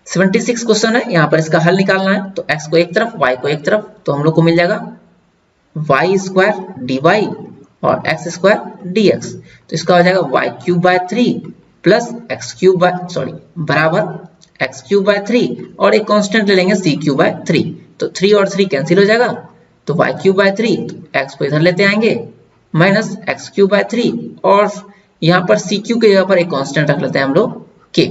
[SPEAKER 1] 76 क्वेश्चन है, यहाँ पर इसका हल निकालना है, तो x को एक तरफ y को एक तरफ, तो हम लोग को मिल जाएगा y² dy और x² dx, तो इसका हो जाएगा y³ 3 प्लस x³ बराबर x³ और एक कांस्टेंट ले लेंगे c³ 3, तो 3 और 3 कैंसिल हो जाएगा, तो y³ 3, x को इधर लेते आएंगे माइनस x³/3, और यहाँ पर CQ के जगह पर एक कांस्टेंट रख लेते हैं हम लोग k,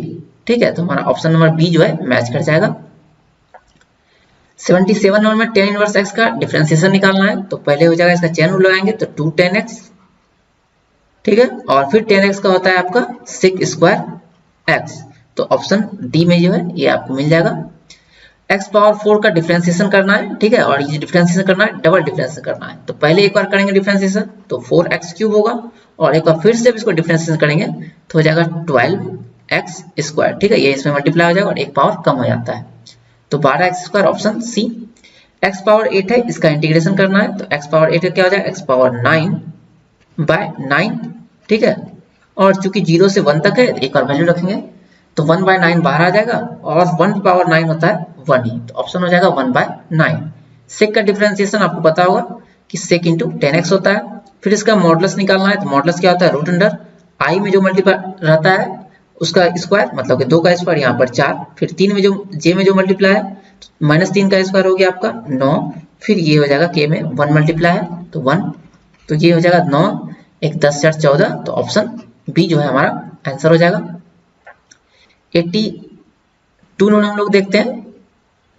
[SPEAKER 1] ठीक है, तो हमारा ऑप्शन नंबर बी जो है मैच कर जाएगा। 77 नंबर में tan इनवर्स x का डिफरेंशिएशन निकालना है, तो पहले हो जाएगा इसका चेन रूल लगाएंगे, तो 2 tan x, ठीक है, और फिर tan x का होता है आपका sec² x, तो ऑप्शन डी में जो है ये आपको मिल जाएगा। x⁴ का डिफरेंशिएशन करना है, ठीक है, और ये डिफरेंशिएशन करना है, डबल डिफरेंशिएशन करना है, तो पहले एक बार करेंगे डिफरेंशिएशन, तो 4x³ होगा, और एक बार फिर से इसको डिफरेंशिएशन करेंगे तो हो जाएगा 12x², ठीक है, ये इसमें मल्टीप्लाई हो जाएगा और एक पावर कम हो जाता है, तो 12x² ऑप्शन सी। x⁴ है, इसका इंटीग्रेशन करना है, तो x⁴ क्या हो जाएगा x⁴9/9, ठीक है, और चूंकि 0 से 1 तक है, एक और वैल्यू रखेंगे, तो 1/9 बाहर आ जाएगा, और 1⁴ होता है 1 ही, तो ऑप्शन हो जाएगा 1/9। सेक का डिफरेंशिएशन आपको पता होगा कि सेक इंटू 10x होता है। फिर इसका मॉडुलस निकालना है, तो मॉडुलस क्या होता है, रूट अंडर आई में जो मल्टीप्लाई रहता है उसका स्क्वायर, मतलब कि 2 का स्क्वायर, यहाँ पर 4, फिर 3 में जो j में जो मल्टीप्लाई है, -3 का स्क्वायर हो गया आपका 9, फिर ये हो जाएगा k में 1 मल्टीप्लाई है तो 1, तो ये हो जाएगा 9, 1 10 4 14, तो ऑप्शन बी जो है हमारा आंसर हो जाएगा। 82 नंबर हम लोग देखते हैं,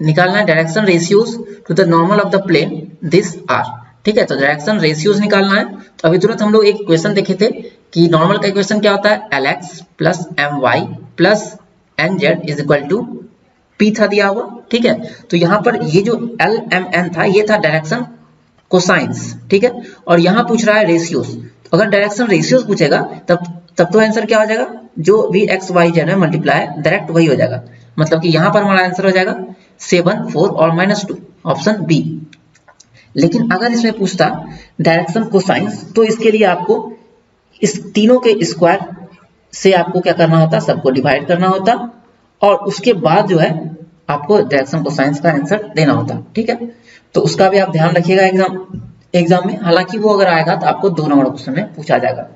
[SPEAKER 1] निकालना है direction ratios to the normal of the plane this are. ठीक है, तो डायरेक्शन रेशियोज निकालना है। तो अभी तुरंत हम लोग एक इक्वेशन देखे थे कि नॉर्मल का इक्वेशन क्या होता है, Lx plus My plus Nz is equal to P था दिया हुआ। ठीक है, तो यहाँ पर ये जो Lmn था ये था डायरेक्शन कोसाइंस। ठीक है, और यहाँ पूछ रहा है रेशियोज। तो अगर डायरेक्शन रेशियोज पूछेगा तब तो आंसर क्या हो जाएगा, जो भी एक्स वाई जेड है मल्टीप्लाई डायरेक्ट वही हो जाएगा। मतलब कि यहाँ पर हमारा आंसर हो जाएगा 7 4 और -2, ऑप्शन बी। लेकिन अगर इसमें पूछता डायरेक्शन कोसाइंस तो इसके लिए आपको इस तीनों के स्क्वायर से आपको क्या करना होता, सबको डिवाइड करना होता और उसके बाद जो है आपको डायरेक्शन कोसाइंस का आंसर देना होता। ठीक है, तो उसका भी आप ध्यान रखिएगा एग्जाम में। हालांकि वो अगर आएगा तो आपको 2 नंबर क्वेश्चन में पूछा जाएगा।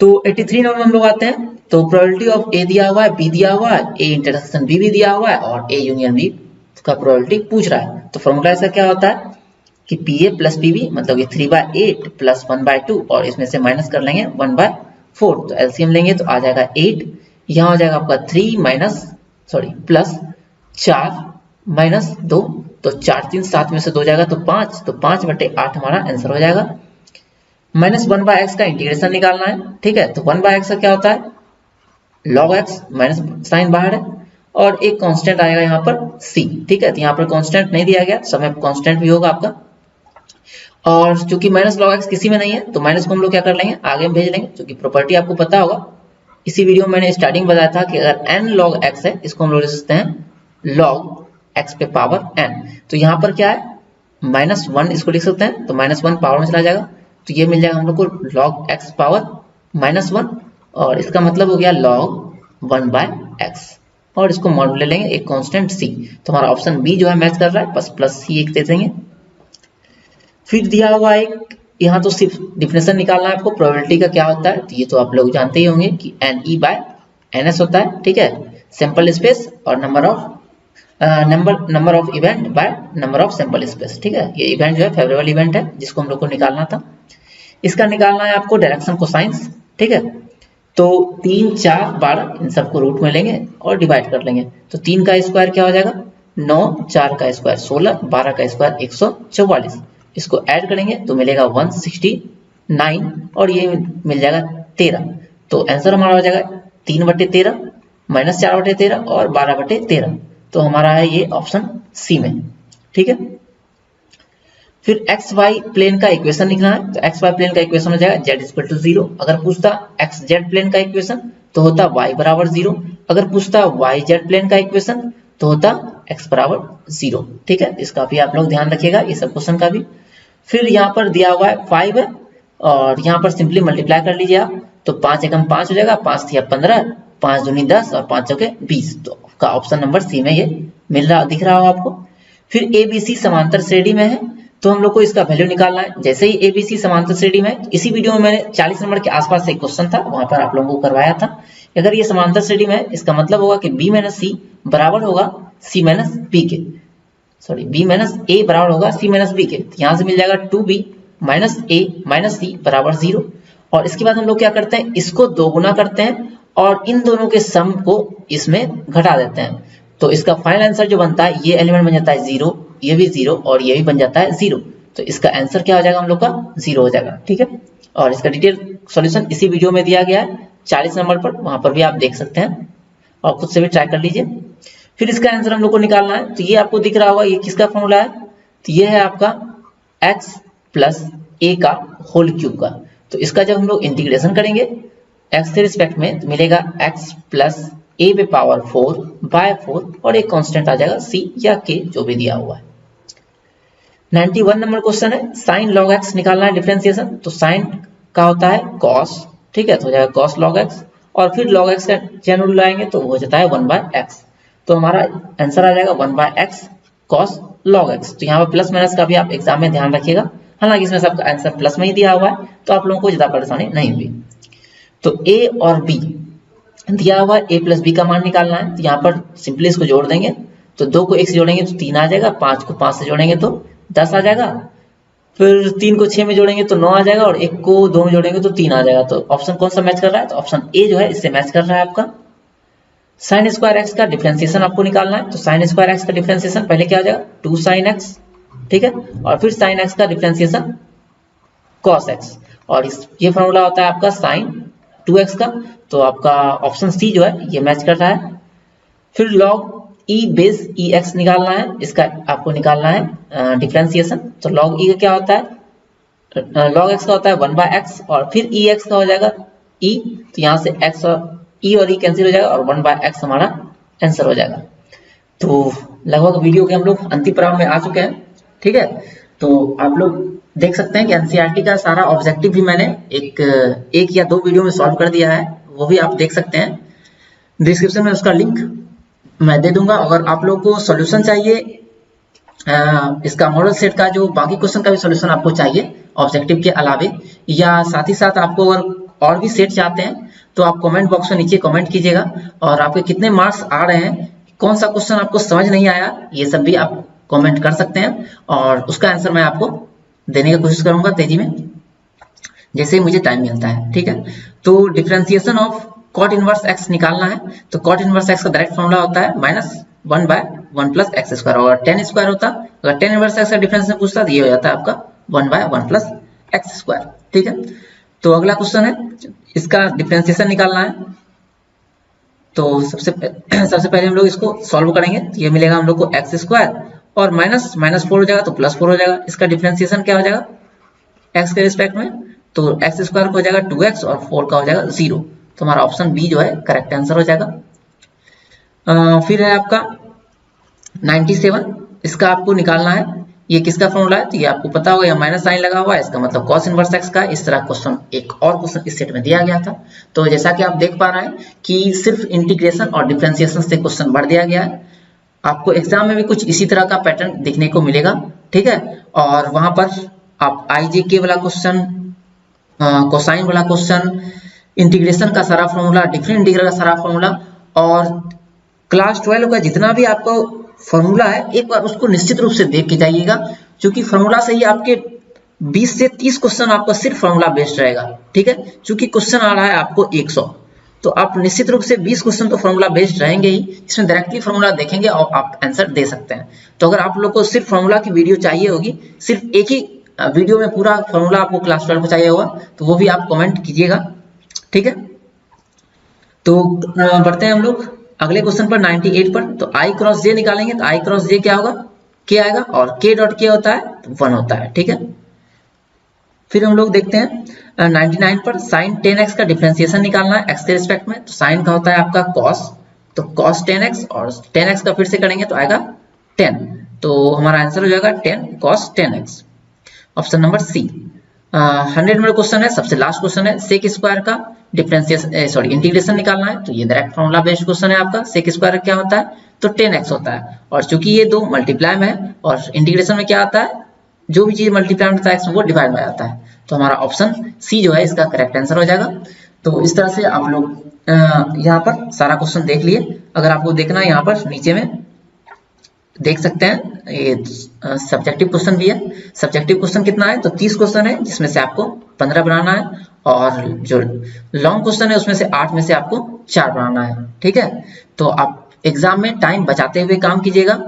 [SPEAKER 1] तो 83 नंबर हम लोग आते हैं। तो प्रोबेबिलिटी ऑफ ए दिया हुआ है, बी दिया हुआ है, ए इंटरसेक्शन बी भी दिया हुआ है और ए यूनियन बी का प्रोबेबिलिटी पूछ रहा है। तो फॉर्मूला इसका क्या होता है कि P A plus P B, मतलब ये 3/8 प्लस 1/2 और इसमें से माइनस कर लेंगे 1/4, तो एलसीएम लेंगे तो आ जाएगा 8। यहाँ हो जाएगा आपका 3 प्लस 4 माइनस 2, तो 4 3 7 में से 2 जाएगा तो 5, तो 5/8 हमारा आंसर हो जाएगा। -1/x का इंटीग्रेशन निकालना है। ठीक है, तो 1/x का क्या होता है, log x, माइनस साइन बाहर है और एक कांस्टेंट आएगा यहाँ पर c। ठीक है, तो यहाँ पर कांस्टेंट नहीं दिया गया, समय कांस्टेंट भी होगा आपका। और चूंकि -log x किसी में नहीं है तो माइनस को हम लोग क्या कर लेंगे, आगे में भेज लेंगे। क्योंकि प्रॉपर्टी आपको पता होगा, इसी वीडियो में मैंने स्टार्टिंग बताया था कि अगर n log x है इसको हम लोग लिख सकते हैं log x पे पावर n। तो यहाँ पर क्या है, -1 इसको लिख सकते हैं, तो -1 पावर में चला जाएगा तो ये मिल जाएगा हम लोग को log x पावर -1 और इसका मतलब हो गया log 1/x और इसको मॉड्यूल ले लेंगे एक कांस्टेंट c। तो हमारा ऑप्शन बी जो है मैच कर रहा है, बस प्लस c एक दे देंगे। फिर दिया हुआ एक, यहाँ तो सिर्फ डिफिनेशन निकालना है आपको, प्रोबेबिलिटी का क्या होता है तो ये तो आप लोग जानते ही होंगे कि NE/NS होता है। ठीक है, सैंपल स्पेस और number of event by number of sample space. ठीक है, ये इवेंट जो है फेवरेबल इवेंट है जिसको हम लोग को निकालना था। इसका निकालना है आपको डायरेक्शन कोसाइंस। ठीक है, तो 3 4 12 इन सबको रूट में लेंगे और डिवाइड कर लेंगे। तो 3 का स्क्वायर क्या हो जाएगा 9, 4 का स्क्वायर 16, 12 का स्क्वायर 144। इसको ऐड करेंगे तो मिलेगा 169 और ये मिल जाएगा 13। तो आंसर हमारा हो जाएगा 3/13 -4/13 और 12/13। तो हमारा है ये ऑप्शन सी में। ठीक है, फिर एक्स वाई प्लेन का इक्वेशन लिखना है। तो एक्स वाई प्लेन का इक्वेशन हो जाएगा z 0। अगर पूछता एक्स जेड प्लेन का इक्वेशन तो होता y बराबर 0। अगर पूछता y जेड प्लेन का इक्वेशन तो होता x बराबर 0। ठीक है, इसका भी आप लोग ध्यान रखिएगा, ये सब क्वेश्चन का भी। फिर यहाँ पर दिया हुआ है 5 है और यहाँ पर सिंपली मल्टीप्लाई कर लीजिए आप, तो 5 एकम 5 हो जाएगा, 5 थिया 15, 5 दूनी 10 और 5 चौके 20। तो का ऑप्शन नंबर सी में ये मिल रहा दिख रहा हो आपको। फिर ABC समांतर श्रेणी में है तो हम लोग को इसका वैल्यू निकालना है। जैसे ही ABC समांतर श्रेणी में, इसी वीडियो में मैंने 40 नंबर के आसपास एक क्वेश्चन था वहां पर आप लोगों को करवाया था। अगर ये समांतर श्रेणी में है इसका मतलब होगा कि B - C बराबर होगा C - B के, B - A बराबर होगा C - B के। तो यहाँ से मिल जाएगा 2B - A - C बराबर 0। और इसके बाद हम लोग क्या करते हैं, इसको 2 गुना करते हैं और इन दोनों के सम को इसमें घटा देते हैं। तो इसका फाइनल आंसर जो बनता है, ये एलिमेंट बन जाता है 0, ये भी 0 और ये भी बन जाता है 0। तो इसका आंसर क्या हो जाएगा हम लोग का 0 हो जाएगा। ठीक है, और इसका डिटेल सॉल्यूशन इसी वीडियो में दिया गया है 40 नंबर पर, वहां पर भी आप देख सकते हैं और खुद से भी ट्राई कर लीजिए। फिर इसका आंसर हम लोग को निकालना है। तो ये आपको दिख रहा होगा, ये किसका फॉर्मूला है, तो ये है आपका x + a का होल क्यूब का। तो इसका जब हम लोग इंटीग्रेशन करेंगे x के रिस्पेक्ट में तो मिलेगा x + a पे पावर 4/4 और एक कांस्टेंट आ जाएगा c या k जो भी दिया हुआ है। 91 नंबर क्वेश्चन है, sin log x निकालना है डिफरेंशिएशन। तो sin का होता है cos। ठीक है, तो हो जाएगा cos log x और फिर log x का चेन रूल लाएंगे तो हो जाता है 1/x। तो हमारा आंसर आ जाएगा 1/x cos log x। तो यहाँ पर प्लस माइनस का भी आप एग्जाम में ध्यान रखिएगा, हालांकि इसमें सबका आंसर प्लस में ही दिया हुआ है तो आप लोगों को ज्यादा परेशानी नहीं हुई। तो a और b दिया हुआ a + b का मान निकालना है। तो यहाँ पर सिंपली इसको जोड़ देंगे तो 2 को 1 से जोड़ेंगे तो 3 आ जाएगा, 5 को 5 से जोड़ेंगे तो 10 आ जाएगा, फिर 3 को 6 में जोड़ेंगे तो 9 आ जाएगा, और 1 को 2 में जोड़ेंगे तो 3 आ जाएगा। तो ऑप्शन कौन सा मैच कर रहा है? तो ऑप्शन ए जो है इससे मैच कर रहा है आपका। साइन स्क्वायर एक्स का डिफरेंशिएशन आपको निकालना है, तो साइन स्क्वायर एक्स का डिफरेंशिएशन पहले क्या हो जाएगा? 2 sin x, ठीक है, और फिर साइन एक्स का डिफरेंशिएशन cos x, और ये फॉर्मूला होता है आपका साइन 2x का, तो आपका ऑप्शन सी जो है ये मैच कर रहा है। फिर log e बेस ex निकालना है, इसका आपको निकालना है डिफरेंशिएशन। तो log e का क्या होता है? log x का होता है 1/x, और फिर ex का हो जाएगा e, तो यहाँ से x और e और e कैंसिल हो जाएगा, और 1/x हमारा आंसर हो जाएगा। तो लगभग वीडियो के हम लोग अंतिम पड़ाव में आ चुके हैं, ठीक है। तो आप लोग देख सकते हैं कि एनसीईआरटी का सारा ऑब्जेक्टिव भी मैंने एक या 2 वीडियो में सॉल्व कर दिया है, वो भी आप देख सकते हैं। डिस्क्रिप्शन में उसका लिंक मैं दे दूंगा। अगर आप लोग को सॉल्यूशन चाहिए इसका मॉडल सेट का, जो बाकी क्वेश्चन का भी सॉल्यूशन आपको चाहिए ऑब्जेक्टिव के अलावे, या साथ ही साथ आपको अगर और भी सेट चाहते हैं तो आप कमेंट बॉक्स में नीचे कमेंट कीजिएगा, और आपके कितने मार्क्स आ रहे हैं, कौन सा क्वेश्चन आपको समझ नहीं आया, ये सब भी आप कमेंट कर सकते हैं, और उसका आंसर मैं आपको देने की कोशिश करूंगा तेजी में, जैसे ही मुझे टाइम मिलता है, ठीक है। तो differentiation of cot inverse x निकालना है, तो कॉट इनवर्स एक्स का डायरेक्ट फॉर्मूला होता है -1/1 + x², और tan स्क्वायर होता, अगर tan इनवर्स एक्स का डिफरेंशिएशन पूछता तो ये हो जाता है आपका 1/1 + x², ठीक है। तो अगला क्वेश्चन है, इसका डिफरेंशिएशन निकालना है। तो सबसे पहले हम लोग इसको सॉल्व करेंगे, तो ये मिलेगा हम लोग को x² और -4 हो जाएगा तो +4 हो जाएगा। इसका डिफरेंशिएशन क्या हो जाएगा x के रिस्पेक्ट में, तो x² का हो जाएगा 2x और 4 का हो जाएगा 0, तो हमारा ऑप्शन बी जो है करेक्ट आंसर हो जाएगा। फिर है आपका 97, इसका आपको निकालना है। ये किसका फॉर्मूला है? तो ये आपको पता होगा, माइनस साइन लगा हुआ है, इसका मतलब cos इनवर्स x का। इस तरह क्वेश्चन एक और क्वेश्चन इस सेट में दिया गया था। तो जैसा कि आप देख पा रहे हैं कि सिर्फ इंटीग्रेशन और डिफरेंशिएशन से क्वेश्चन भर दिया गया है। आपको एग्जाम में भी कुछ इसी तरह का पैटर्न देखने को मिलेगा, ठीक है। और वहां पर आप IJK वाला क्वेश्चन, कोसाइन वाला क्वेश्चन, इंटीग्रेशन का सारा फॉर्मूला, डिफरेंट इंटीग्रल का सारा फॉर्मूला, और क्लास 12 का जितना भी आपको फॉर्मूला है एक बार उसको निश्चित रूप से देख के जाइएगा, क्योंकि फॉर्मूला से ही आपके 20 से 30 क्वेश्चन आपका सिर्फ फॉर्मूला बेस्ड रहेगा, ठीक है। क्योंकि क्वेश्चन आ रहा है आपको 100, तो आप निश्चित रूप से 20 क्वेश्चन तो फॉर्मूला बेस्ड रहेंगे ही, इसमें डायरेक्टली फॉर्मूला देखेंगे और आप आंसर दे सकते हैं। तो अगर आप लोग को सिर्फ फॉर्मूला की वीडियो चाहिए होगी, सिर्फ एक ही वीडियो में पूरा फॉर्मूला आपको क्लास 12 को चाहिए होगा, तो वो भी आप कमेंट कीजिएगा, ठीक है। तो बढ़ते हैं हम लोग अगले क्वेश्चन पर 98 पर। तो I क्रॉस J निकालेंगे, तो I क्रॉस J क्या होगा? K आएगा, और K डॉट K होता है तो 1 होता है, ठीक है। फिर हम लोग देखते हैं 99 पर साइन 10x का डिफरेंशिएशन निकालना है x के रिस्पेक्ट में। तो साइन का होता है आपका cos, तो cos 10x, और 10x का फिर से करेंगे तो आएगा 10, तो हमारा आंसर हो जाएगा 10 cos 10x, option number C. 100 number question है, सबसे लास्ट क्वेश्चन है, सेक स्क्वायर का डिफरेंशिएशन इंटीग्रेशन निकालना है। तो ये डायरेक्ट फॉर्मूला बेस्ड क्वेश्चन है आपका। सेक स्क्वायर क्या होता है? तो 10x होता है, और चूंकि ये दो मल्टीप्लाई में है और इंटीग्रेशन में क्या आता है, जो भी चीज मल्टीप्लाई में होता है x वो डिवाइड में आता है, तो हमारा ऑप्शन सी जो है इसका करेक्ट आंसर हो जाएगा। तो इस तरह से आप लोग यहाँ पर सारा क्वेश्चन देख लिए। अगर आपको देखना है यहाँ पर नीचे में देख सकते हैं, ये सब्जेक्टिव क्वेश्चन भी है। सब्जेक्टिव क्वेश्चन कितना है? तो 30 क्वेश्चन है, जिसमें से आपको 15 बनाना है, और जो लॉन्ग क्वेश्चन है उसमें से 8 में से आपको 4 बनाना है, ठीक है। तो आप एग्जाम में टाइम बचाते हुए काम कीजिएगा,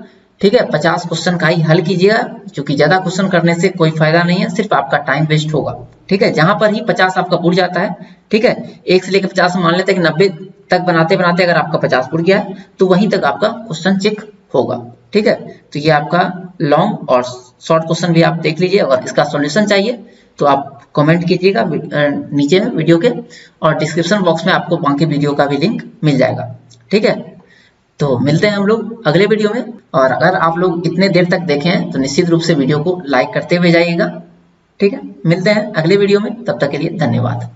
[SPEAKER 1] ठीक है। 50 क्वेश्चन का ही हल कीजिएगा, क्योंकि ज्यादा क्वेश्चन करने से कोई फायदा नहीं है, सिर्फ आपका टाइम वेस्ट होगा, ठीक है। जहां पर ही 50 आपका पूरा जाता है, ठीक है, 1 से लेकर 50 मान लेते हैं कि 90 तक बनाते बनाते अगर आपका 50 पूरा गया है तो वहीं तक आपका क्वेश्चन चेक होगा, ठीक है। तो ये आपका लॉन्ग और शॉर्ट क्वेश्चन भी आप देख लीजिए। अगर इसका सॉल्यूशन चाहिए तो आप कमेंट कीजिएगा नीचे में वीडियो के, और डिस्क्रिप्शन बॉक्स में आपको बाकी वीडियो का भी लिंक मिल जाएगा, ठीक है। तो मिलते हैं हम लोग अगले वीडियो में, और अगर आप लोग इतने देर तक देखे हैं तो निश्चित रूप से वीडियो को लाइक करते हुए जाइएगा, ठीक है। मिलते हैं अगले वीडियो में, तब तक के लिए धन्यवाद।